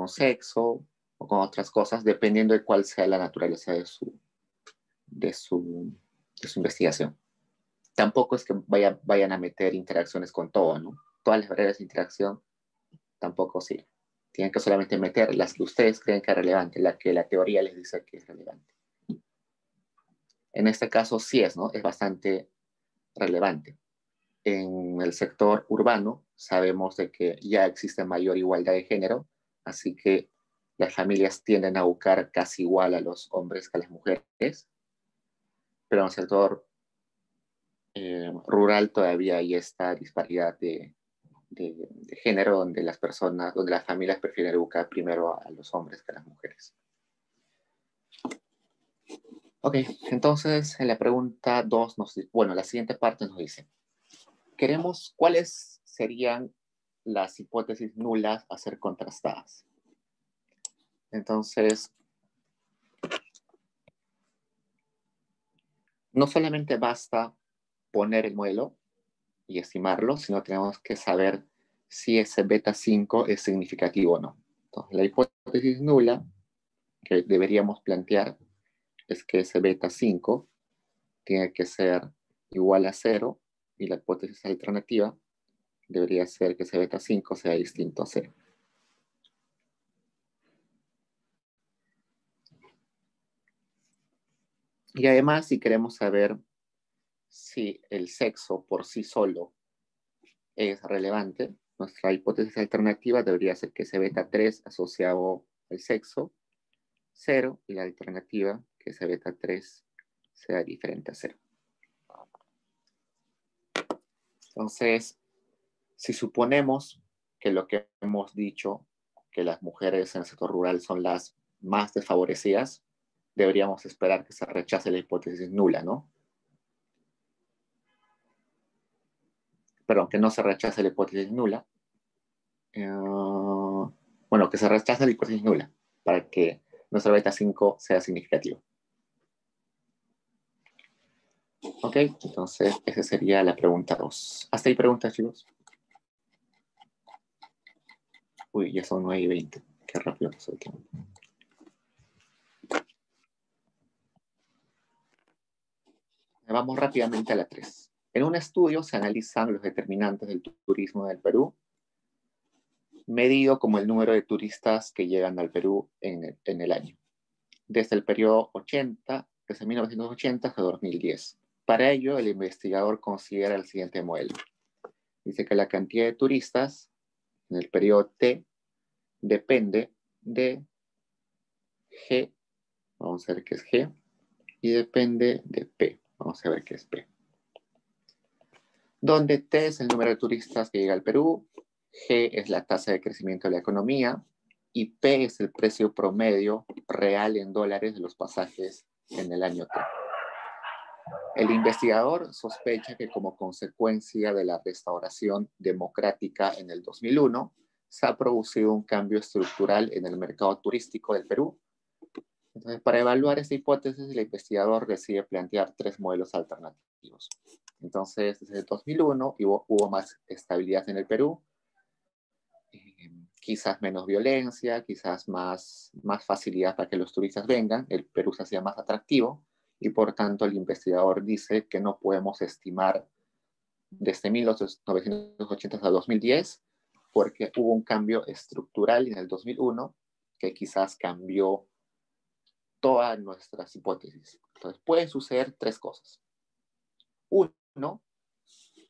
sexo o con otras cosas, dependiendo de cuál sea la naturaleza de su investigación. Tampoco es que vayan a meter interacciones con todo, ¿no? Todas las variables de interacción tampoco sirven. Tienen que solamente meter las que ustedes creen que es relevante, la que la teoría les dice que es relevante. En este caso sí es, ¿no? Es bastante relevante. En el sector urbano sabemos de que ya existe mayor igualdad de género, así que las familias tienden a buscar casi igual a los hombres que a las mujeres, pero en el sector rural todavía hay esta disparidad de de género donde las personas, donde las familias prefieren educar primero a los hombres que a las mujeres. Ok, entonces en la pregunta 2, bueno, la siguiente parte nos dice, ¿cuáles serían las hipótesis nulas a ser contrastadas? Entonces, no solamente basta poner el modelo y estimarlo, sino tenemos que saber si ese beta 5 es significativo o no. Entonces, la hipótesis nula que deberíamos plantear es que ese beta 5 tiene que ser igual a 0 y la hipótesis alternativa debería ser que ese beta 5 sea distinto a 0. Y además, si queremos saber si el sexo por sí solo es relevante, nuestra hipótesis alternativa debería ser que ese beta 3 asociado al sexo, 0, y la alternativa que ese beta 3 sea diferente a 0. Entonces, si suponemos que lo que hemos dicho, que las mujeres en el sector rural son las más desfavorecidas, deberíamos esperar que se rechace la hipótesis nula, ¿no? Perdón, que no se rechace la hipótesis nula. Bueno, que se rechace la hipótesis nula para que nuestra beta 5 sea significativo. Ok, entonces esa sería la pregunta 2. ¿Hasta ahí preguntas, chicos? Uy, ya son 9:20. Qué rápido pasó el tiempo. Vamos rápidamente a la 3. En un estudio se analizan los determinantes del turismo del Perú, medido como el número de turistas que llegan al Perú en el año, desde el periodo 80, desde 1980 hasta 2010. Para ello, el investigador considera el siguiente modelo. Dice que la cantidad de turistas en el periodo T depende de G, vamos a ver qué es G, y depende de P, vamos a ver qué es P. Donde T es el número de turistas que llega al Perú, G es la tasa de crecimiento de la economía y P es el precio promedio real en dólares de los pasajes en el año T. El investigador sospecha que como consecuencia de la restauración democrática en el 2001, se ha producido un cambio estructural en el mercado turístico del Perú. Entonces, para evaluar esta hipótesis, el investigador decide plantear 3 modelos alternativos. Entonces, desde el 2001 hubo más estabilidad en el Perú, quizás menos violencia, quizás más facilidad para que los turistas vengan, el Perú se hacía más atractivo y por tanto el investigador dice que no podemos estimar desde 1980 hasta 2010 porque hubo un cambio estructural en el 2001 que quizás cambió todas nuestras hipótesis. Entonces, pueden suceder 3 cosas. Uno,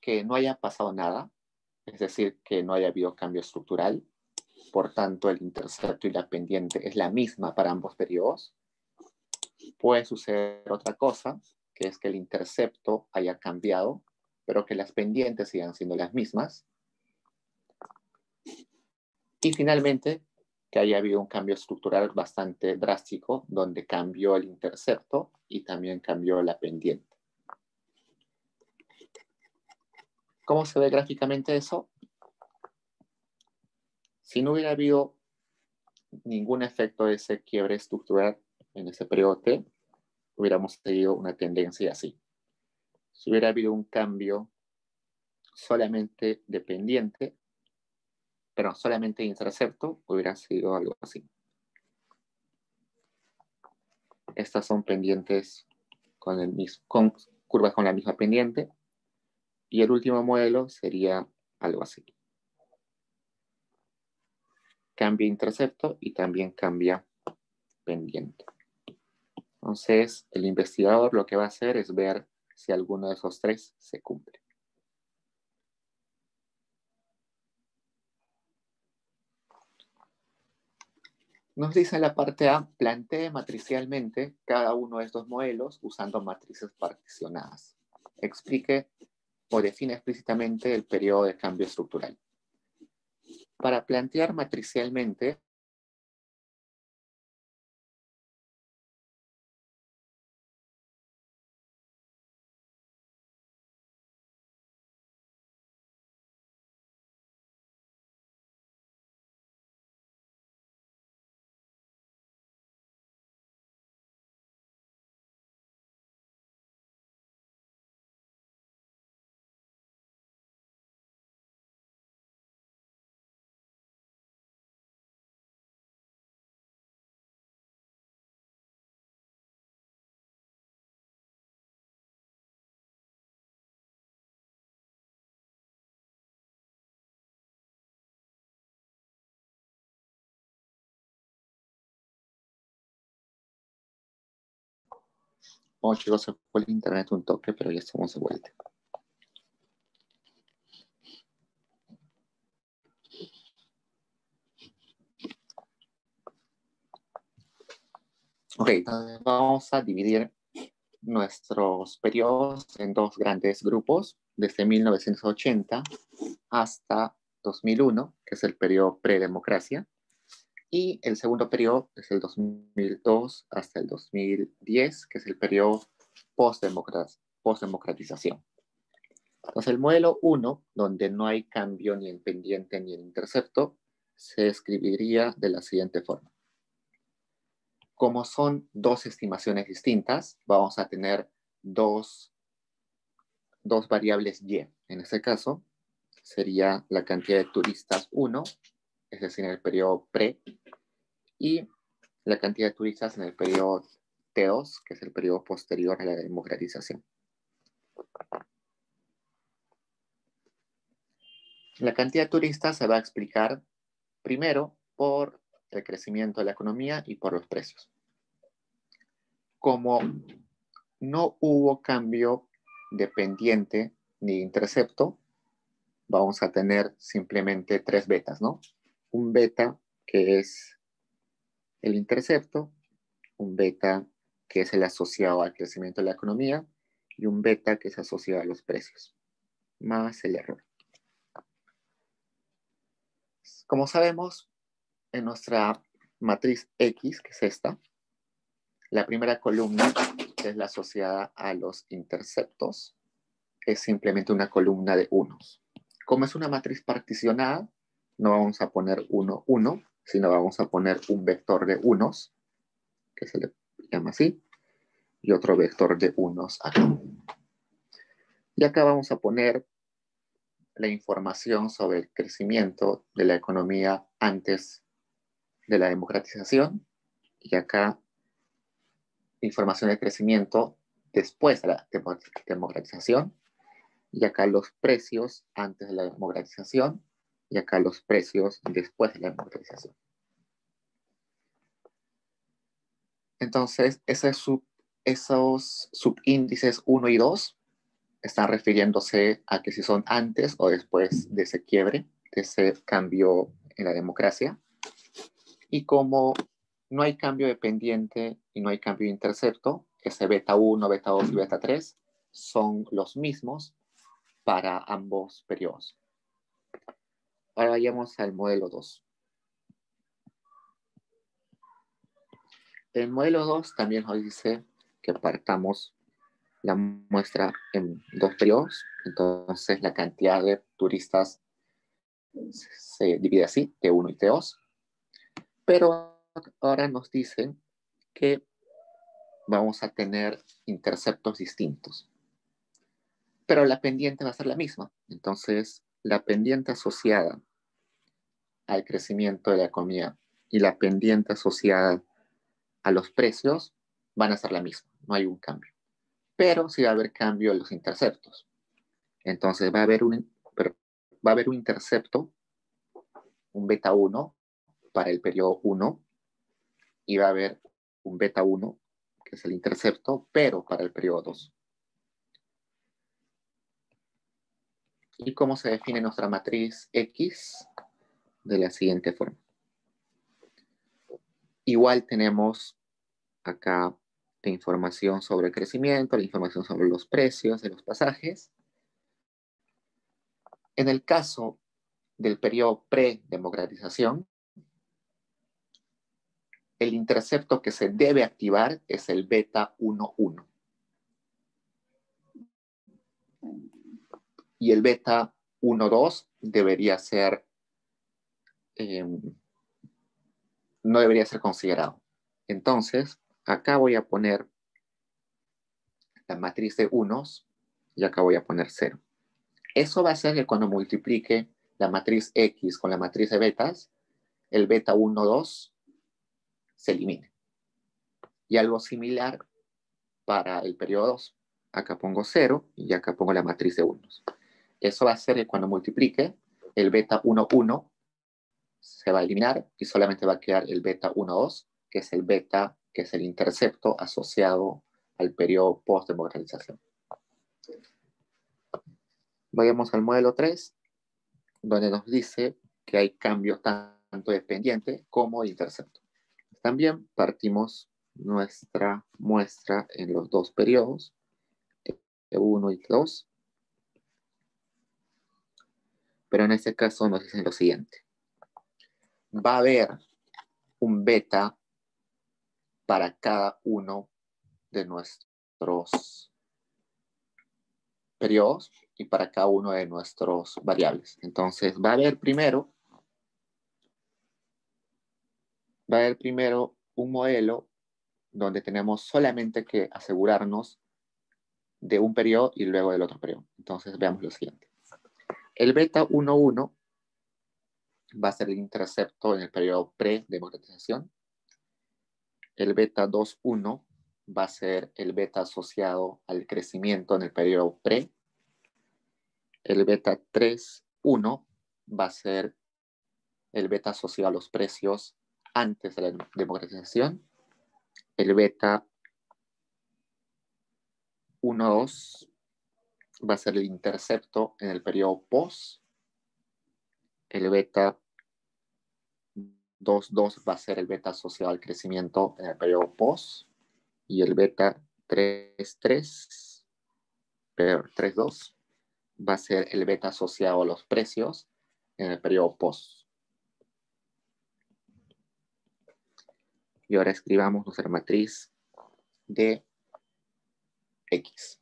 que no haya pasado nada, es decir, que no haya habido cambio estructural, por tanto, el intercepto y la pendiente es la misma para ambos periodos. Puede suceder otra cosa, que es que el intercepto haya cambiado, pero que las pendientes sigan siendo las mismas. Y finalmente, que haya habido un cambio estructural bastante drástico, donde cambió el intercepto y también cambió la pendiente. ¿Cómo se ve gráficamente eso? Si no hubiera habido ningún efecto de ese quiebre estructural en ese periodo T, hubiéramos seguido una tendencia así. Si hubiera habido un cambio solamente de pendiente, pero solamente de intercepto, hubiera sido algo así. Estas son pendientes con curvas con la misma pendiente. Y el último modelo sería algo así. Cambia intercepto y también cambia pendiente. Entonces, el investigador lo que va a hacer es ver si alguno de esos 3 se cumple. Nos dice en la parte A, plantee matricialmente cada uno de estos modelos usando matrices particionadas. Explique o define explícitamente el periodo de cambio estructural. Para plantear matricialmente, oh chicos, se fue el internet un toque, pero ya estamos de vuelta. Ok, entonces vamos a dividir nuestros periodos en dos grandes grupos, desde 1980 hasta 2001, que es el periodo predemocracia, y el segundo periodo es el 2002 hasta el 2010, que es el periodo postdemocratización. Entonces, el modelo 1, donde no hay cambio ni en pendiente ni en intercepto, se escribiría de la siguiente forma. Como son dos estimaciones distintas, vamos a tener dos variables y. En este caso, sería la cantidad de turistas 1, es decir, en el periodo pre, y la cantidad de turistas en el periodo T2, que es el periodo posterior a la democratización. La cantidad de turistas se va a explicar primero por el crecimiento de la economía y por los precios. Como no hubo cambio de pendiente ni intercepto, vamos a tener simplemente tres betas, ¿no? Un beta que es el intercepto, un beta que es el asociado al crecimiento de la economía y un beta que es asociado a los precios, más el error. Como sabemos, en nuestra matriz X, que es esta, la primera columna, que es la asociada a los interceptos, es simplemente una columna de unos. Como es una matriz particionada, no vamos a poner 1, 1, sino vamos a poner un vector de unos, que se le llama así, y otro vector de unos acá. Y acá vamos a poner la información sobre el crecimiento de la economía antes de la democratización, y acá información de crecimiento después de la democratización, y acá los precios antes de la democratización, y acá los precios después de la democratización. Entonces, esos subíndices 1 y 2 están refiriéndose a que si son antes o después de ese quiebre, de ese cambio en la democracia. Y como no hay cambio de pendiente y no hay cambio de intercepto, ese beta 1, beta 2 y beta 3 son los mismos para ambos periodos. Ahora vayamos al modelo 2. El modelo 2 también nos dice que partamos la muestra en dos periodos. Entonces la cantidad de turistas se divide así, T1 y T2. Pero ahora nos dicen que vamos a tener interceptos distintos. Pero la pendiente va a ser la misma. Entonces, la pendiente asociada al crecimiento de la economía y la pendiente asociada a los precios van a ser la misma. No hay un cambio. Pero sí va a haber cambio en los interceptos. Entonces, va a haber un intercepto, un beta 1 para el periodo 1, y va a haber un beta 1, que es el intercepto, pero para el periodo 2. ¿Y cómo se define nuestra matriz X? De la siguiente forma. Igual tenemos acá la información sobre el crecimiento, la información sobre los precios de los pasajes. En el caso del periodo pre-democratización, el intercepto que se debe activar es el beta 1,1. Y el beta 1,2 debería ser, no debería ser considerado. Entonces, acá voy a poner la matriz de unos y acá voy a poner 0. Eso va a hacer que cuando multiplique la matriz X con la matriz de betas, el beta 1,2 se elimine. Y algo similar para el periodo 2. Acá pongo 0 y acá pongo la matriz de unos. Eso va a hacer que cuando multiplique, el beta 1,1 se va a eliminar y solamente va a quedar el beta 1,2, que es el beta, que es el intercepto asociado al periodo post-democratización. Vayamos al modelo 3, donde nos dice que hay cambios tanto de pendiente como de intercepto. También partimos nuestra muestra en los dos periodos, T1 y T2. Pero en este caso nos dicen lo siguiente. Va a haber un beta para cada uno de nuestros periodos y para cada uno de nuestros variables. Entonces va a haber primero un modelo donde tenemos solamente que asegurarnos de un periodo y luego del otro periodo. Entonces veamos lo siguiente. El beta 1,1 va a ser el intercepto en el periodo pre-democratización. El beta 2,1 va a ser el beta asociado al crecimiento en el periodo pre. El beta 3,1 va a ser el beta asociado a los precios antes de la democratización. El beta 1,2 va a ser el intercepto en el periodo post. El beta 2,2 va a ser el beta asociado al crecimiento en el periodo post. Y el beta 3,2 va a ser el beta asociado a los precios en el periodo post. Y ahora escribamos nuestra matriz de X.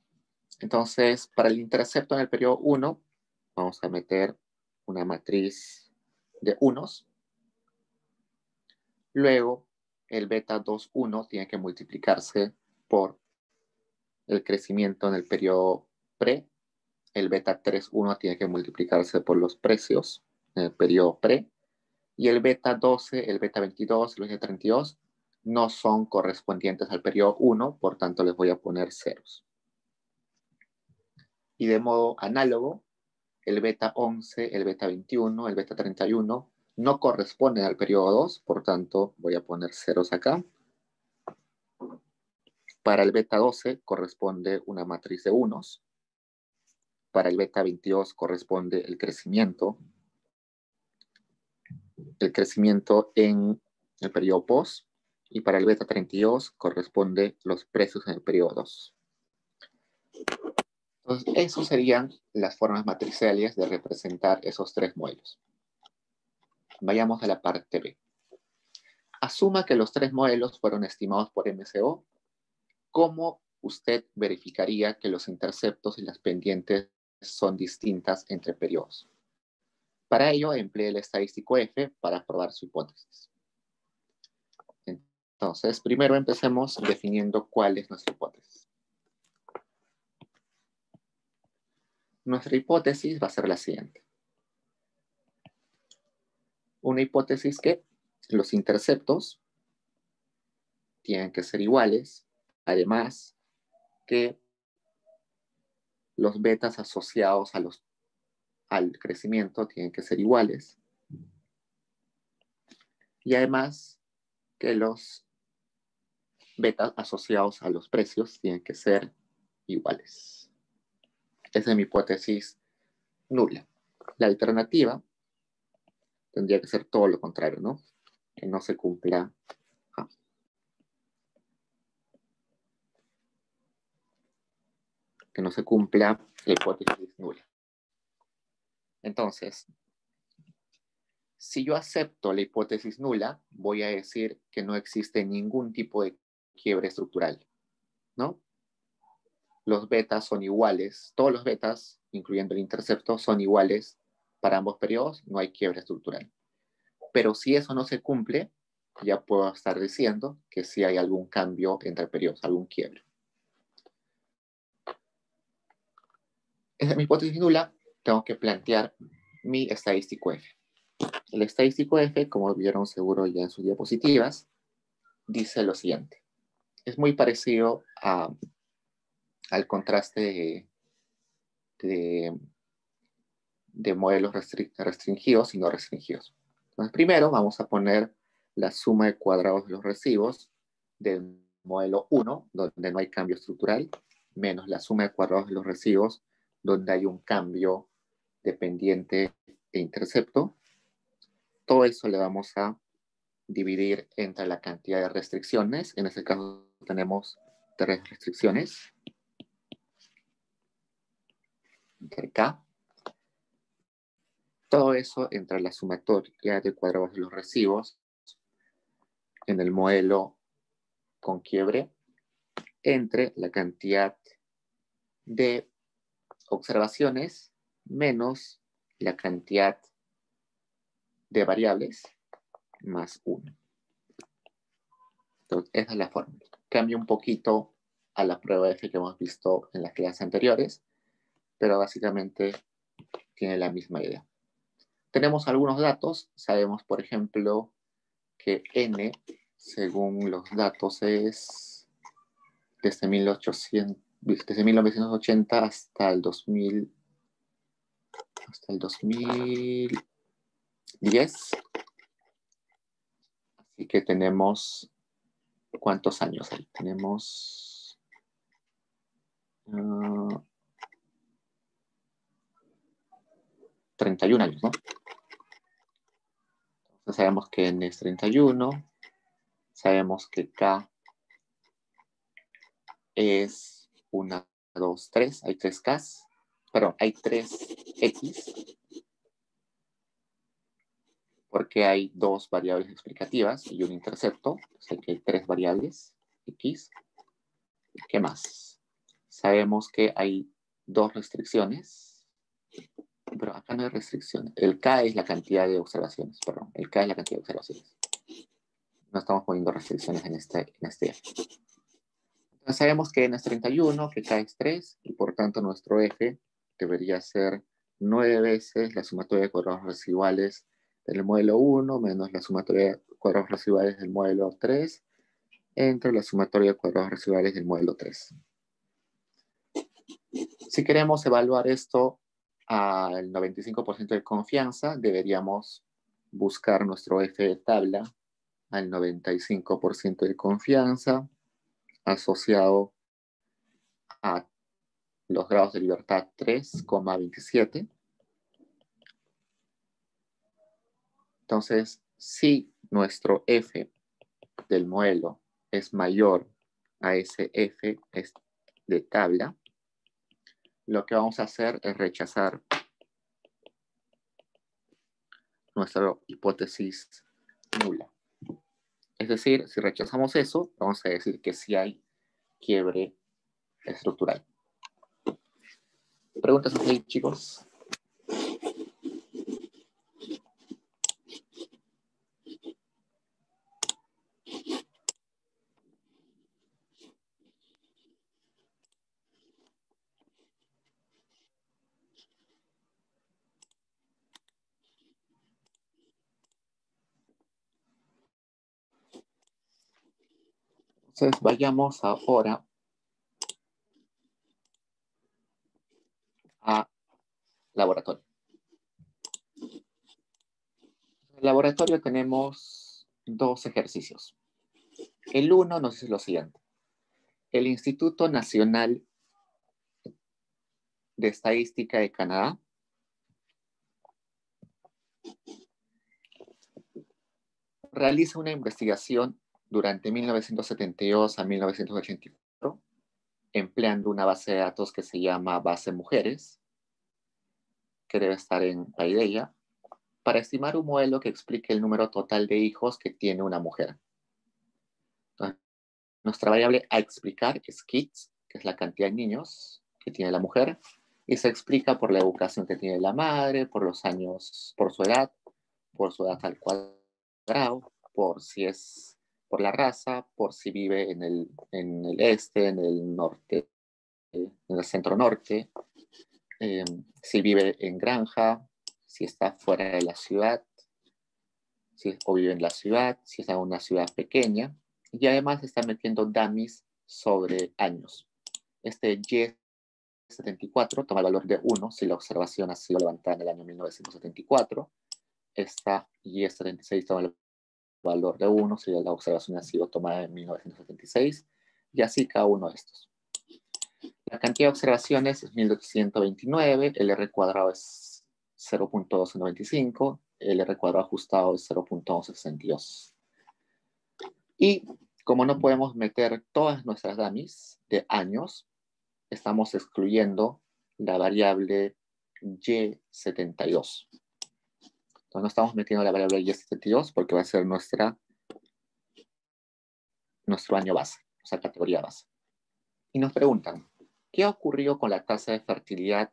Entonces, para el intercepto en el periodo 1, vamos a meter una matriz de unos. Luego, el beta 2,1 tiene que multiplicarse por el crecimiento en el periodo pre. El beta 3,1 tiene que multiplicarse por los precios en el periodo pre. Y el beta 12, el beta 22, el beta 32 no son correspondientes al periodo 1, por tanto les voy a poner ceros. Y de modo análogo, el beta 11, el beta 21, el beta 31 no corresponden al periodo 2, por tanto voy a poner ceros acá. Para el beta 12 corresponde una matriz de unos. Para el beta 22 corresponde el crecimiento en el periodo post. Y para el beta 32 corresponde los precios en el periodo 2. Entonces, esas serían las formas matriciales de representar esos tres modelos. Vayamos a la parte B. Asuma que los tres modelos fueron estimados por MCO. ¿Cómo usted verificaría que los interceptos y las pendientes son distintas entre periodos? Para ello, emplee el estadístico F para probar su hipótesis. Entonces, primero empecemos definiendo cuál es nuestra hipótesis. Nuestra hipótesis va a ser la siguiente. Una hipótesis que los interceptos tienen que ser iguales, además que los betas asociados al crecimiento tienen que ser iguales, y además que los betas asociados a los precios tienen que ser iguales. Esa es mi hipótesis nula. La alternativa tendría que ser todo lo contrario, ¿no? Que no se cumpla. Que no se cumpla la hipótesis nula. Entonces, Si yo acepto la hipótesis nula, voy a decir que no existe ningún tipo de quiebre estructural, ¿no? Los betas son iguales, todos los betas, incluyendo el intercepto, son iguales para ambos periodos, no hay quiebre estructural. Pero si eso no se cumple, ya puedo estar diciendo que sí hay algún cambio entre periodos, algún quiebre. Esa es mi hipótesis nula, tengo que plantear mi estadístico F. El estadístico F, como vieron seguro ya en sus diapositivas, dice lo siguiente. Es muy parecido al contraste de modelos restringidos y no restringidos. Entonces, primero vamos a poner la suma de cuadrados de los recibos del modelo 1, donde no hay cambio estructural, menos la suma de cuadrados de los recibos, donde hay un cambio dependiente e intercepto. Todo eso le vamos a dividir entre la cantidad de restricciones. En este caso tenemos 3 restricciones entre K. Todo eso entre la sumatoria de cuadrados de los recibos en el modelo con quiebre entre la cantidad de observaciones menos la cantidad de variables más 1. Entonces, esa es la fórmula. Cambia un poquito a la prueba F que hemos visto en las clases anteriores, pero básicamente tiene la misma idea. Tenemos algunos datos. Sabemos, por ejemplo, que N, según los datos, es desde 1980 hasta el 2010. Así que tenemos, ¿cuántos años ahí? Tenemos 31 años, ¿no? Entonces sabemos que N es 31, sabemos que K es 1, 2, 3, hay 3 Ks, perdón, hay 3 X, porque hay 2 variables explicativas y un intercepto, o sea que hay 3 variables X. ¿Qué más? Sabemos que hay 2 restricciones, pero acá no hay restricción. El K es la cantidad de observaciones, perdón, el K es la cantidad de observaciones. No estamos poniendo restricciones en este F. Entonces sabemos que N es 31, que K es 3, y por tanto nuestro F debería ser 9 veces la sumatoria de cuadrados residuales del modelo 1 menos la sumatoria de cuadrados residuales del modelo 3 entre la sumatoria de cuadrados residuales del modelo 3. Si queremos evaluar esto al 95% de confianza, deberíamos buscar nuestro F de tabla al 95% de confianza asociado a los grados de libertad 3,27. Entonces, si nuestro F del modelo es mayor a ese F de tabla, lo que vamos a hacer es rechazar nuestra hipótesis nula. Es decir, si rechazamos eso, vamos a decir que sí hay quiebre estructural. ¿Preguntas así, chicos? Entonces, vayamos ahora a laboratorio. En el laboratorio tenemos 2 ejercicios. El 1 nos dice lo siguiente. El Instituto Nacional de Estadística de Canadá realiza una investigación durante 1972 a 1984, empleando una base de datos que se llama Base Mujeres, que debe estar en Paideia, para estimar un modelo que explique el número total de hijos que tiene una mujer. Entonces, nuestra variable a explicar es kids, que es la cantidad de niños que tiene la mujer, y se explica por la educación que tiene la madre, por los años, por su edad al cuadrado, por si es por la raza, por si vive en el este, en el norte, en el centro norte, si vive en granja, si está fuera de la ciudad, o vive en la ciudad, si está en una ciudad pequeña, y además está metiendo dummies sobre años. Este Y74 toma el valor de 1 si la observación ha sido levantada en el año 1974. Esta Y76 toma el valor de 1 si la observación ha sido tomada en 1976, y así cada uno de estos. La cantidad de observaciones es 1229, el R cuadrado es 0.1295, el R cuadrado ajustado es 0.62. Y como no podemos meter todas nuestras dummies de años, estamos excluyendo la variable Y72. Entonces no estamos metiendo la variable Y72 porque va a ser nuestro año base, o sea, categoría base. Y nos preguntan, ¿qué ha ocurrido con la tasa de fertilidad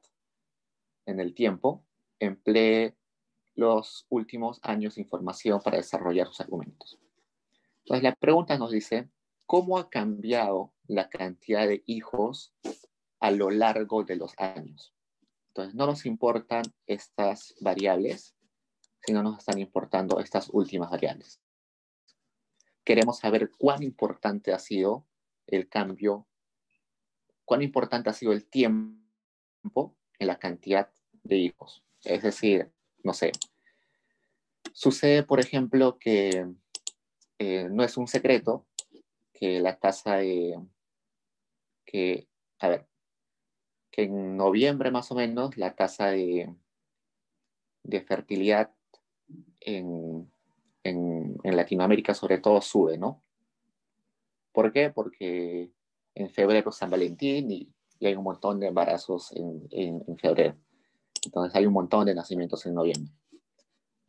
en el tiempo? Emplee los últimos años de información para desarrollar sus argumentos. Entonces la pregunta nos dice, ¿cómo ha cambiado la cantidad de hijos a lo largo de los años? Entonces no nos importan estas variables, sino nos están importando estas últimas variables. Queremos saber cuán importante ha sido el cambio, cuán importante ha sido el tiempo en la cantidad de hijos. Es decir, no sé, sucede, por ejemplo, que no es un secreto que la tasa de, que, a ver, que en noviembre más o menos la tasa de fertilidad en Latinoamérica sobre todo sube, ¿no? ¿Por qué? Porque en febrero es San Valentín y hay un montón de embarazos en febrero. Entonces hay un montón de nacimientos en noviembre.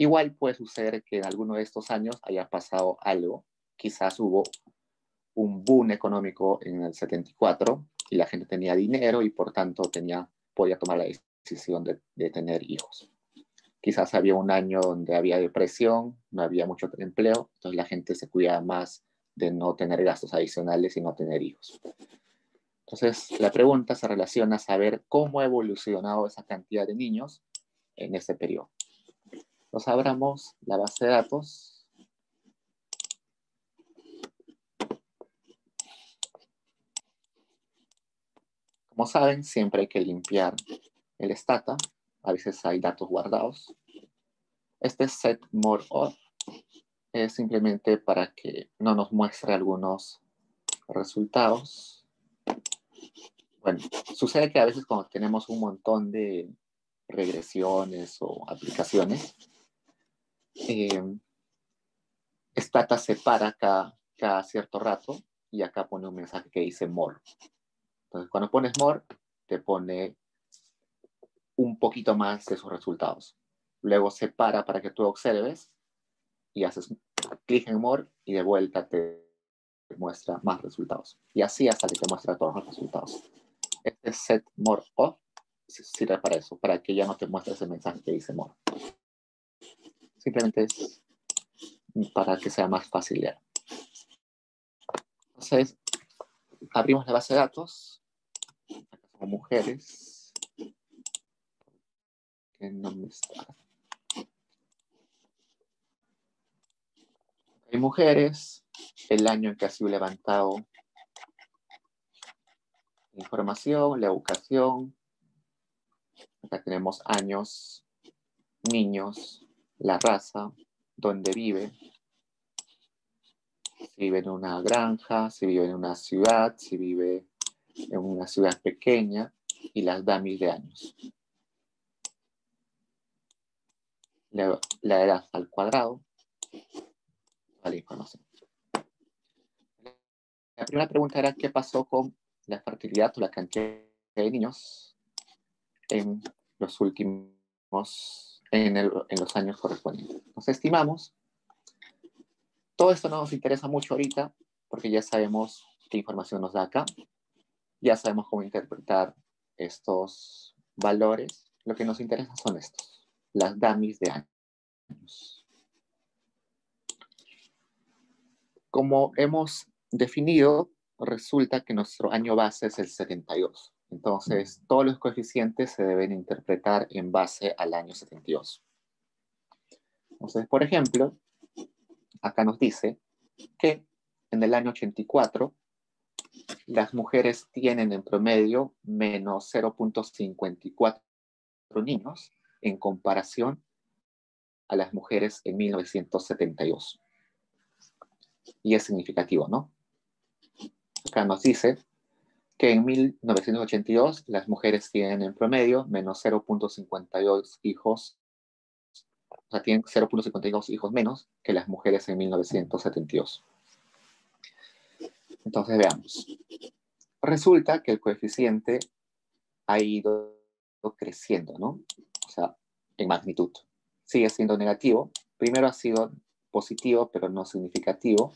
Igual puede suceder que en alguno de estos años haya pasado algo. Quizás hubo un boom económico en el 74 y la gente tenía dinero y por tanto podía tomar la decisión de tener hijos. Quizás había un año donde había depresión, no había mucho empleo, entonces la gente se cuidaba más de no tener gastos adicionales y no tener hijos. Entonces, la pregunta se relaciona a saber cómo ha evolucionado esa cantidad de niños en ese periodo. Entonces, abramos la base de datos. Como saben, siempre hay que limpiar el stata. A veces hay datos guardados. Este set more of es simplemente para que no nos muestre algunos resultados. Bueno, sucede que a veces cuando tenemos un montón de regresiones o aplicaciones, Stata se para cada cierto rato y acá pone un mensaje que dice more. Entonces, cuando pones more, te pone un poquito más de sus resultados. Luego se para que tú observes y haces clic en more y de vuelta te muestra más resultados. Y así hasta que te muestra todos los resultados. Este set more off sirve para eso, para que ya no te muestre ese mensaje que dice more. Simplemente es para que sea más fácil leer. Entonces, abrimos la base de datos. Acá son mujeres. ¿Qué nombre está? Hay mujeres, el año en que ha sido levantado la información, la educación. Acá tenemos años, niños, la raza, dónde vive, si vive en una granja, si vive en una ciudad, si vive en una ciudad pequeña y las dummies de años. La edad al cuadrado, la información. La primera pregunta era qué pasó con la fertilidad o la cantidad de niños en los últimos en los años correspondientes. Nos estimamos. Todo esto no nos interesa mucho ahorita porque ya sabemos qué información nos da acá. Ya sabemos cómo interpretar estos valores. Lo que nos interesa son estos, las dummies de años. Como hemos definido, resulta que nuestro año base es el 72. Entonces, todos los coeficientes se deben interpretar en base al año 72. Entonces, por ejemplo, acá nos dice que en el año 84 las mujeres tienen en promedio menos 0.54 niños en comparación a las mujeres en 1972. Y es significativo, ¿no? Acá nos dice que en 1982 las mujeres tienen en promedio menos 0.52 hijos, o sea, tienen 0.52 hijos menos que las mujeres en 1972. Entonces veamos. Resulta que el coeficiente ha ido creciendo, ¿no? O sea, en magnitud. Sigue siendo negativo. Primero ha sido positivo, pero no significativo.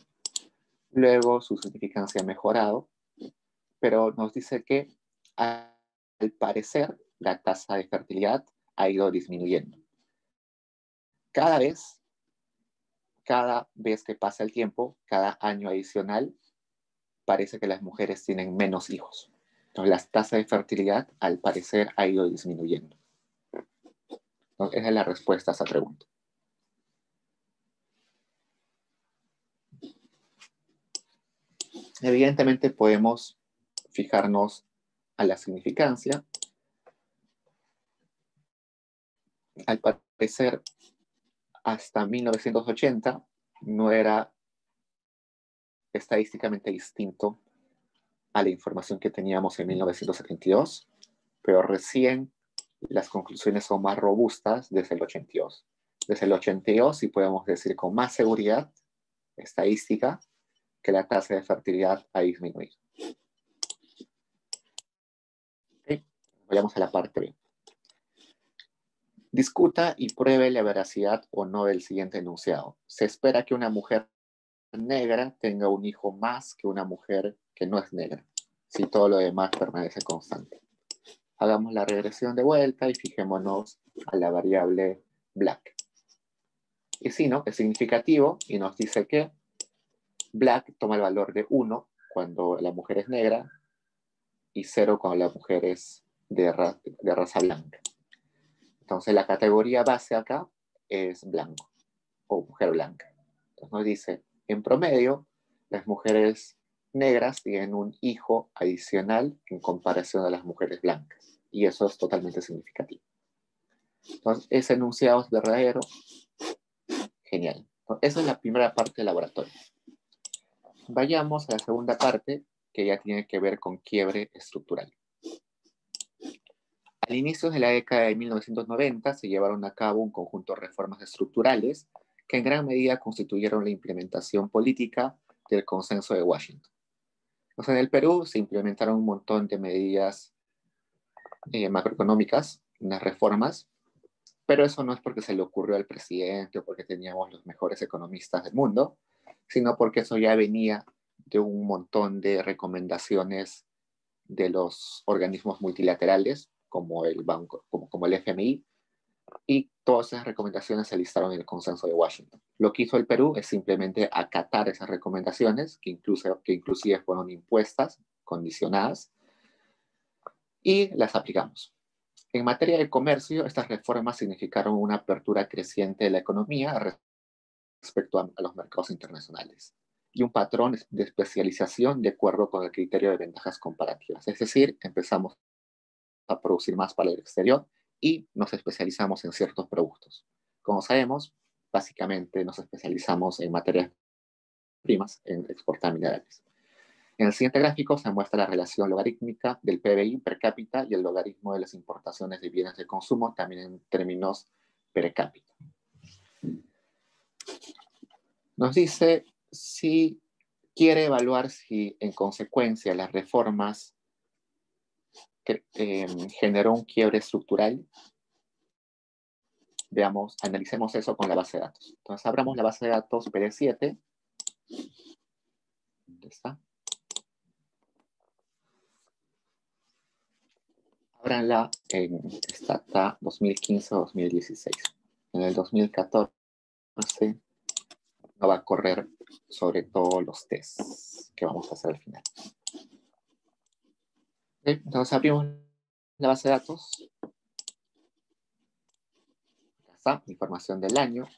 Luego su significancia ha mejorado, pero nos dice que al parecer la tasa de fertilidad ha ido disminuyendo. Cada vez que pasa el tiempo, cada año adicional, parece que las mujeres tienen menos hijos. Entonces, la tasa de fertilidad, al parecer, ha ido disminuyendo. Entonces, esa es la respuesta a esa pregunta. Evidentemente, podemos fijarnos a la significancia. Al parecer, hasta 1980 no era estadísticamente distinto a la información que teníamos en 1972, pero recién las conclusiones son más robustas desde el 82. Desde el 82 sí podemos decir con más seguridad estadística que la tasa de fertilidad ha disminuido. Okay. Vayamos a la parte B. Discuta y pruebe la veracidad o no del siguiente enunciado. Se espera que una mujer negra tenga un hijo más que una mujer que no es negra, si todo lo demás permanece constante. Hagamos la regresión de vuelta y fijémonos a la variable black. Y sí, ¿no? Es significativo y nos dice que black toma el valor de 1 cuando la mujer es negra y 0 cuando la mujer es de raza blanca. Entonces la categoría base acá es blanco o mujer blanca. Entonces nos dice, en promedio, las mujeres negras tienen un hijo adicional en comparación a las mujeres blancas. Y eso es totalmente significativo. Entonces, ese enunciado es verdadero. Genial. Entonces, esa es la primera parte del laboratorio. Vayamos a la segunda parte, que ya tiene que ver con quiebre estructural. Al inicio de la década de 1990 se llevaron a cabo un conjunto de reformas estructurales que en gran medida constituyeron la implementación política del Consenso de Washington. Entonces, en el Perú se implementaron un montón de medidas macroeconómicas, unas reformas, pero eso no es porque se le ocurrió al presidente o porque teníamos los mejores economistas del mundo, sino porque eso ya venía de un montón de recomendaciones de los organismos multilaterales, como el banco, como el FMI, y todas esas recomendaciones se listaron en el Consenso de Washington. Lo que hizo el Perú es simplemente acatar esas recomendaciones, que inclusive fueron impuestas, condicionadas, y las aplicamos. En materia de comercio, estas reformas significaron una apertura creciente de la economía respecto a los mercados internacionales y un patrón de especialización de acuerdo con el criterio de ventajas comparativas. Es decir, empezamos a producir más para el exterior y nos especializamos en ciertos productos. Como sabemos, básicamente nos especializamos en materias primas, en exportar minerales. En el siguiente gráfico se muestra la relación logarítmica del PBI per cápita y el logaritmo de las importaciones de bienes de consumo, también en términos per cápita. Nos dice si quiere evaluar si en consecuencia las reformas generó un quiebre estructural. veamos, analicemos eso con la base de datos. Entonces, abramos la base de datos PD7. ¿Dónde está? Ábranla en Stata 2015-2016. En el 2014 no va a correr sobre todos los tests que vamos a hacer al final. Okay, entonces abrimos la base de datos. Acá está, información del año,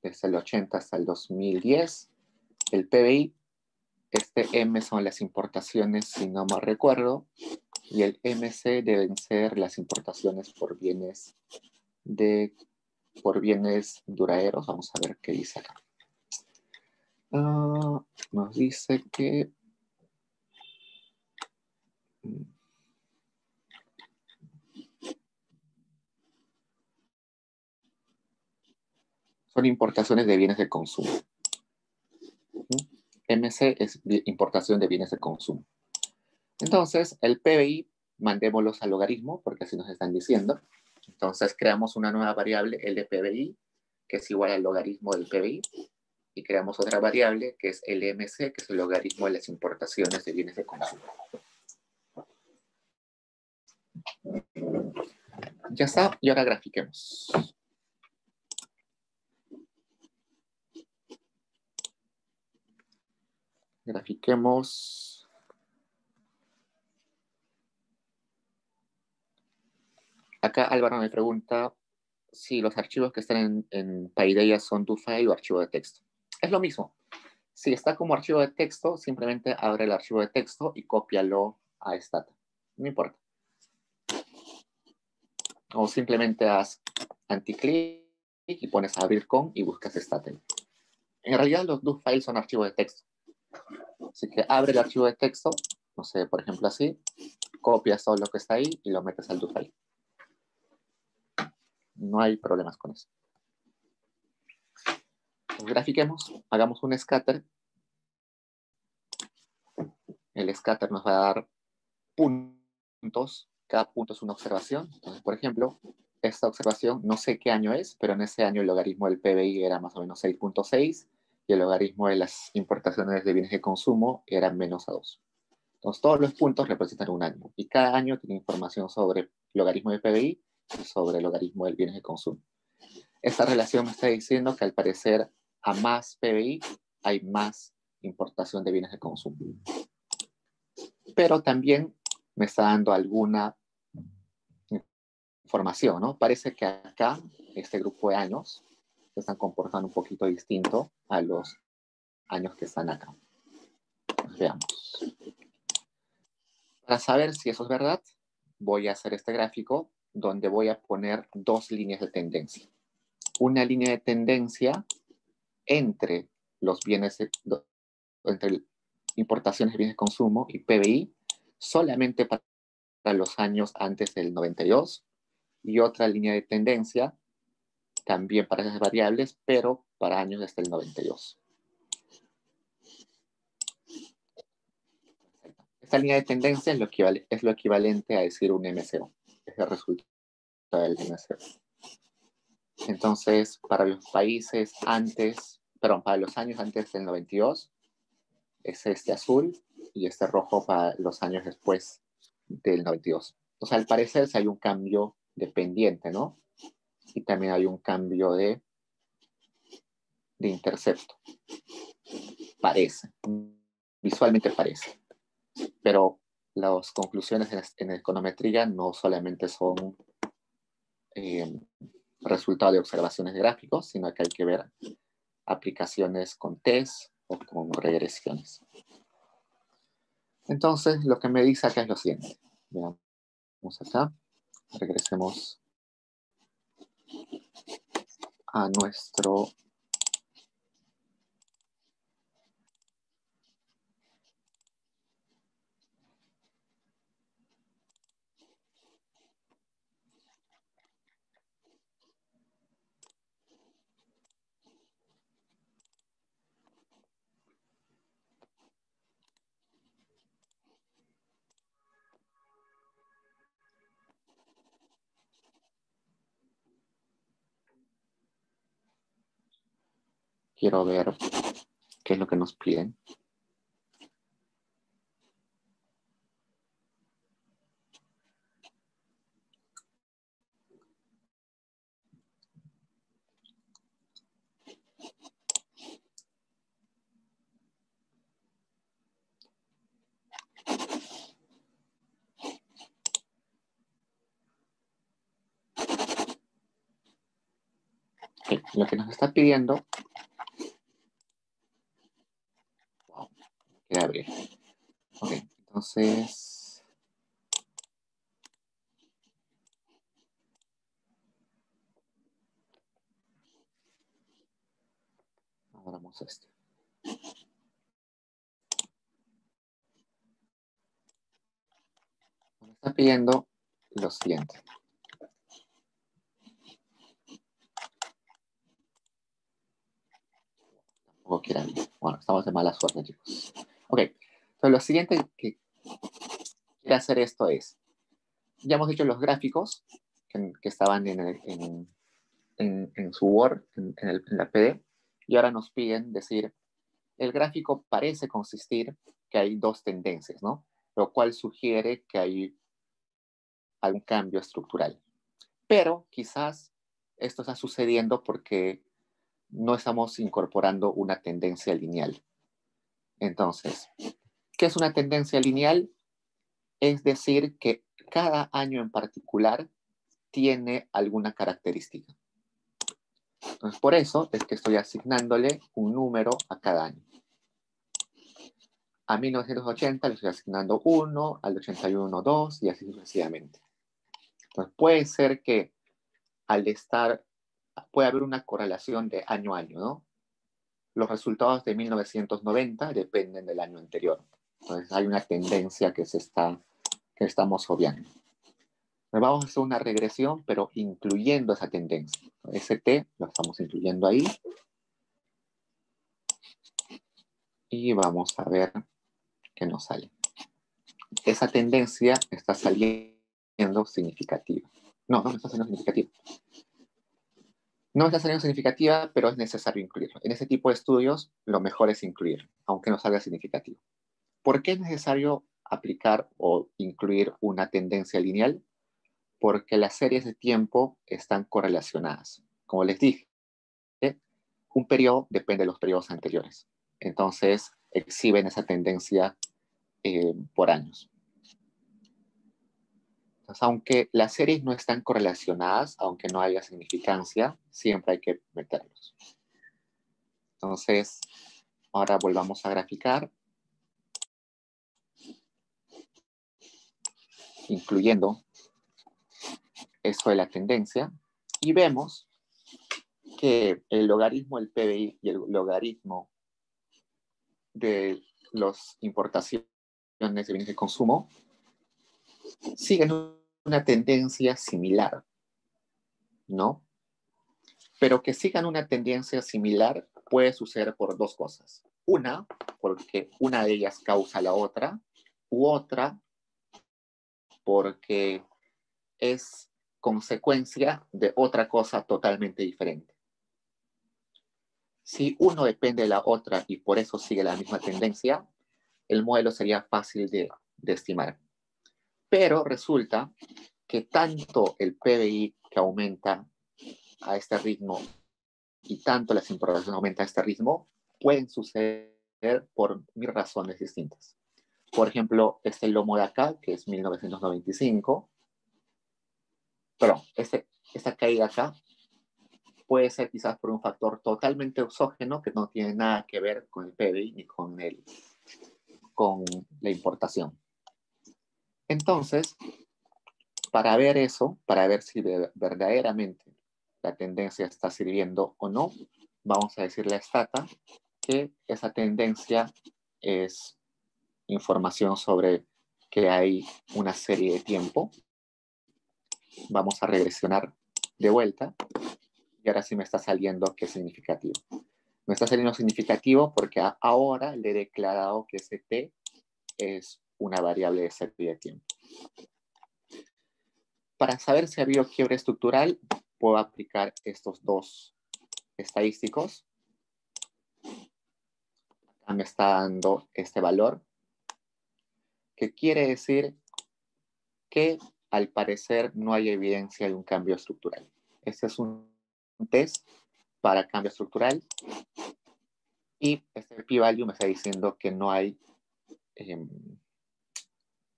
desde el 80 hasta el 2010. El PBI, este M son las importaciones, si no me recuerdo, y el MC deben ser las importaciones por bienes duraderos. Vamos a ver qué dice acá. Nos dice que son importaciones de bienes de consumo. MC es importación de bienes de consumo. Entonces, el PBI, mandémoslos al logaritmo, porque así nos están diciendo. Entonces, creamos una nueva variable, LPBI, que es igual al logaritmo del PBI, y creamos otra variable, que es LMC, que es el logaritmo de las importaciones de bienes de consumo. Ya está, y ahora grafiquemos. Grafiquemos. Acá Álvaro me pregunta si los archivos que están en Paideia son do-file o archivo de texto. Es lo mismo. Si está como archivo de texto, simplemente abre el archivo de texto y cópialo a Stata. No importa. O simplemente haz anti-click y pones a abrir con y buscas Stata. En realidad los do-files son archivos de texto. Así que abre el archivo de texto, no sé, por ejemplo así, copias todo lo que está ahí y lo metes al do-file. No hay problemas con eso. Pues grafiquemos, hagamos un scatter. El scatter nos va a dar puntos. Cada punto es una observación. Entonces, por ejemplo, esta observación, no sé qué año es, pero en ese año el logaritmo del PBI era más o menos 6.6 y el logaritmo de las importaciones de bienes de consumo era menos a 2. Entonces, todos los puntos representan un año y cada año tiene información sobre el logaritmo del PBI y sobre el logaritmo del bienes de consumo. Esta relación me está diciendo que al parecer a más PBI hay más importación de bienes de consumo. Pero también me está dando alguna información, ¿no? Parece que acá, este grupo de años, se están comportando un poquito distinto a los años que están acá. Veamos. Para saber si eso es verdad, voy a hacer este gráfico donde voy a poner dos líneas de tendencia. Una línea de tendencia entre los bienes, entre importaciones de bienes de consumo y PBI, solamente para los años antes del 92, y otra línea de tendencia también para esas variables, pero para años desde el 92. Esta línea de tendencia es lo equivalente a decir un MCO, es el resultado del MCO. Entonces, para los países para los años antes del 92, es este azul y este rojo para los años después del 92. Entonces, al parecer, sí hay un cambio de pendiente, ¿no? Y también hay un cambio de intercepto. Parece. Visualmente parece. Pero las conclusiones en econometría no solamente son resultado de observaciones de gráficos, sino que hay que ver aplicaciones con test o con regresiones. Entonces, lo que me dice acá es lo siguiente. Veamos acá. Regresemos a nuestro quiero ver qué es lo que nos piden. Okay, lo que nos está pidiendo, wow, quiero abrir. Ok, entonces, abramos este. Nos está pidiendo lo siguiente. Tampoco quiero abrir. Bueno, estamos de mala suerte, chicos. Ok, entonces lo siguiente que quiere hacer esto es, ya hemos dicho los gráficos que estaban en su Word, en la PD, y ahora nos piden decir, el gráfico parece consistir que hay dos tendencias, ¿no? Lo cual sugiere que hay algún cambio estructural. Pero quizás esto está sucediendo porque no estamos incorporando una tendencia lineal. Entonces, ¿qué es una tendencia lineal? Es decir, que cada año en particular tiene alguna característica. Entonces, por eso es que estoy asignándole un número a cada año. A 1980 le estoy asignando 1, al 81 2 y así sucesivamente. Entonces, puede ser que puede haber una correlación de año a año, ¿no? Los resultados de 1990 dependen del año anterior. Entonces, hay una tendencia que estamos obviando. Vamos a hacer una regresión, pero incluyendo esa tendencia. ST lo estamos incluyendo ahí. Y vamos a ver qué nos sale. Esa tendencia está saliendo significativa. No está saliendo significativa. No está saliendo significativa, pero es necesario incluirlo. En ese tipo de estudios, lo mejor es incluir, aunque no salga significativo. ¿Por qué es necesario aplicar o incluir una tendencia lineal? Porque las series de tiempo están correlacionadas. Como les dije, un periodo depende de los periodos anteriores. Entonces, exhiben esa tendencia por años. Entonces, aunque las series no están correlacionadas, aunque no haya significancia, siempre hay que meterlos. Entonces, ahora volvamos a graficar, incluyendo esto de la tendencia, y vemos que el logaritmo del PBI y el logaritmo de las importaciones de bienes de consumo siguen una tendencia similar, ¿no? Pero que sigan una tendencia similar puede suceder por dos cosas. Una, porque una de ellas causa la otra, u otra, porque es consecuencia de otra cosa totalmente diferente. Si uno depende de la otra y por eso sigue la misma tendencia, el modelo sería fácil de estimar. Pero resulta que tanto el PBI que aumenta a este ritmo y tanto las importaciones aumentan a este ritmo pueden suceder por mil razones distintas. Por ejemplo, este lomo de acá, que es 1995, esta caída acá puede ser quizás por un factor totalmente exógeno que no tiene nada que ver con el PBI ni con la importación. Entonces, para ver eso, para ver si verdaderamente la tendencia está sirviendo o no, vamos a decirle a Stata que esa tendencia es información sobre que hay una serie de tiempo. Vamos a regresionar de vuelta y ahora sí me está saliendo que es significativo. Me está saliendo significativo porque ahora le he declarado que ese t es una variable de serie de tiempo. Para saber si ha habido quiebre estructural, puedo aplicar estos dos estadísticos. Acá me está dando este valor, que quiere decir que al parecer no hay evidencia de un cambio estructural. Este es un test para cambio estructural y este p-value me está diciendo que no hay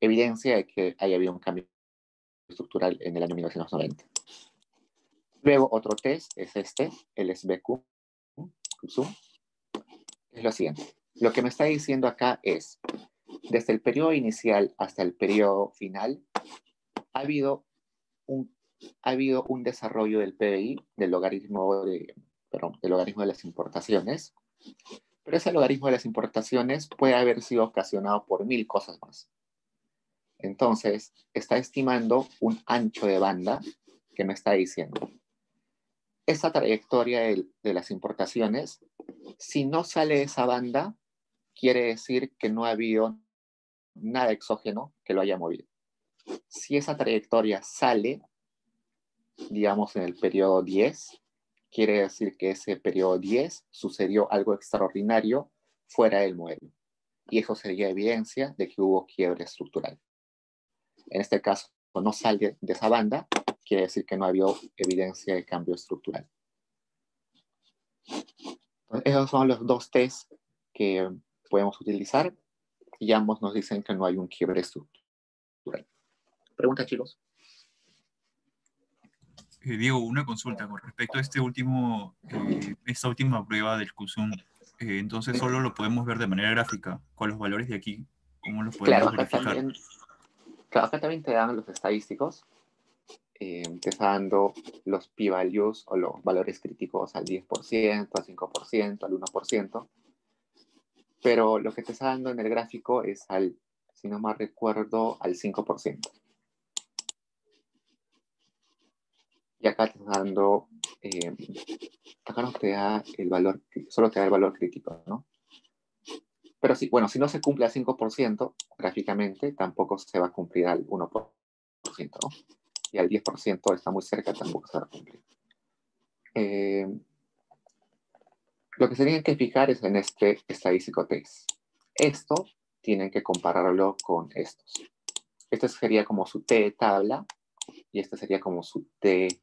evidencia de que haya habido un cambio estructural en el año 1990. Luego otro test es este, el SBQ, es lo siguiente. Lo que me está diciendo acá es, desde el periodo inicial hasta el periodo final, ha habido un desarrollo del PBI, del logaritmo de las importaciones, pero ese logaritmo de las importaciones puede haber sido ocasionado por 1000 cosas más. Entonces, está estimando un ancho de banda que me está diciendo, esa trayectoria de las importaciones, si no sale de esa banda, quiere decir que no ha habido nada exógeno que lo haya movido. Si esa trayectoria sale, digamos, en el periodo 10, quiere decir que ese periodo 10 sucedió algo extraordinario fuera del modelo. Y eso sería evidencia de que hubo quiebre estructural. En este caso, no sale de esa banda, quiere decir que no ha habido evidencia de cambio estructural. Entonces, esos son los dos tests que podemos utilizar y ambos nos dicen que no hay un quiebre estructural. ¿Preguntas, chicos? Diego, una consulta con respecto a esta última prueba del QSUM. Entonces solo lo podemos ver de manera gráfica, con los valores de aquí. ¿Cómo los podemos verificar? Acá también te dan los estadísticos. Te está dando los p-values o los valores críticos al 10%, al 5%, al 1%. Pero lo que te está dando en el gráfico es si no mal recuerdo, al 5%. Y acá te está dando, acá no te da el valor, solo te da el valor crítico, ¿no? Pero sí, bueno, si no se cumple al 5% gráficamente, tampoco se va a cumplir al 1%, ¿no? Y al 10% está muy cerca, tampoco se va a cumplir. Lo que se tienen que fijar es en este estadístico test. Esto tienen que compararlo con estos. Este sería como su T de tabla y este sería como su T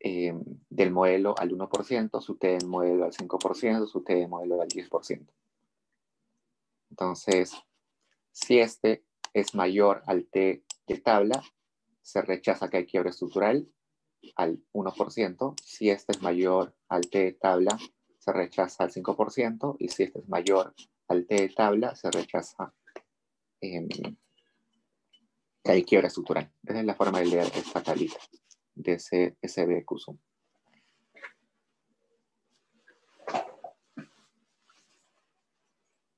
del modelo al 1%, su T del modelo al 5%, su T del modelo al 10%. Entonces, si este es mayor al T de tabla, se rechaza que hay quiebre estructural al 1%. Si este es mayor al T de tabla, se rechaza al 5%. Y si este es mayor al T de tabla, se rechaza que hay quiebra estructural. Esa es la forma de leer esta tablita de ese SBQ.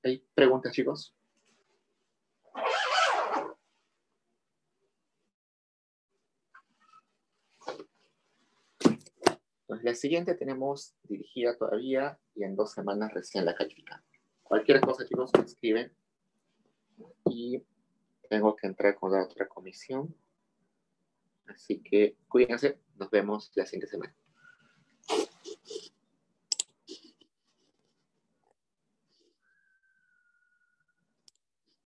¿Hay preguntas, chicos? Entonces, la siguiente tenemos dirigida todavía y en 2 semanas recién la califican. Cualquier cosa, chicos, me escriben. Y tengo que entrar con la otra comisión. Así que cuídense. Nos vemos la siguiente semana.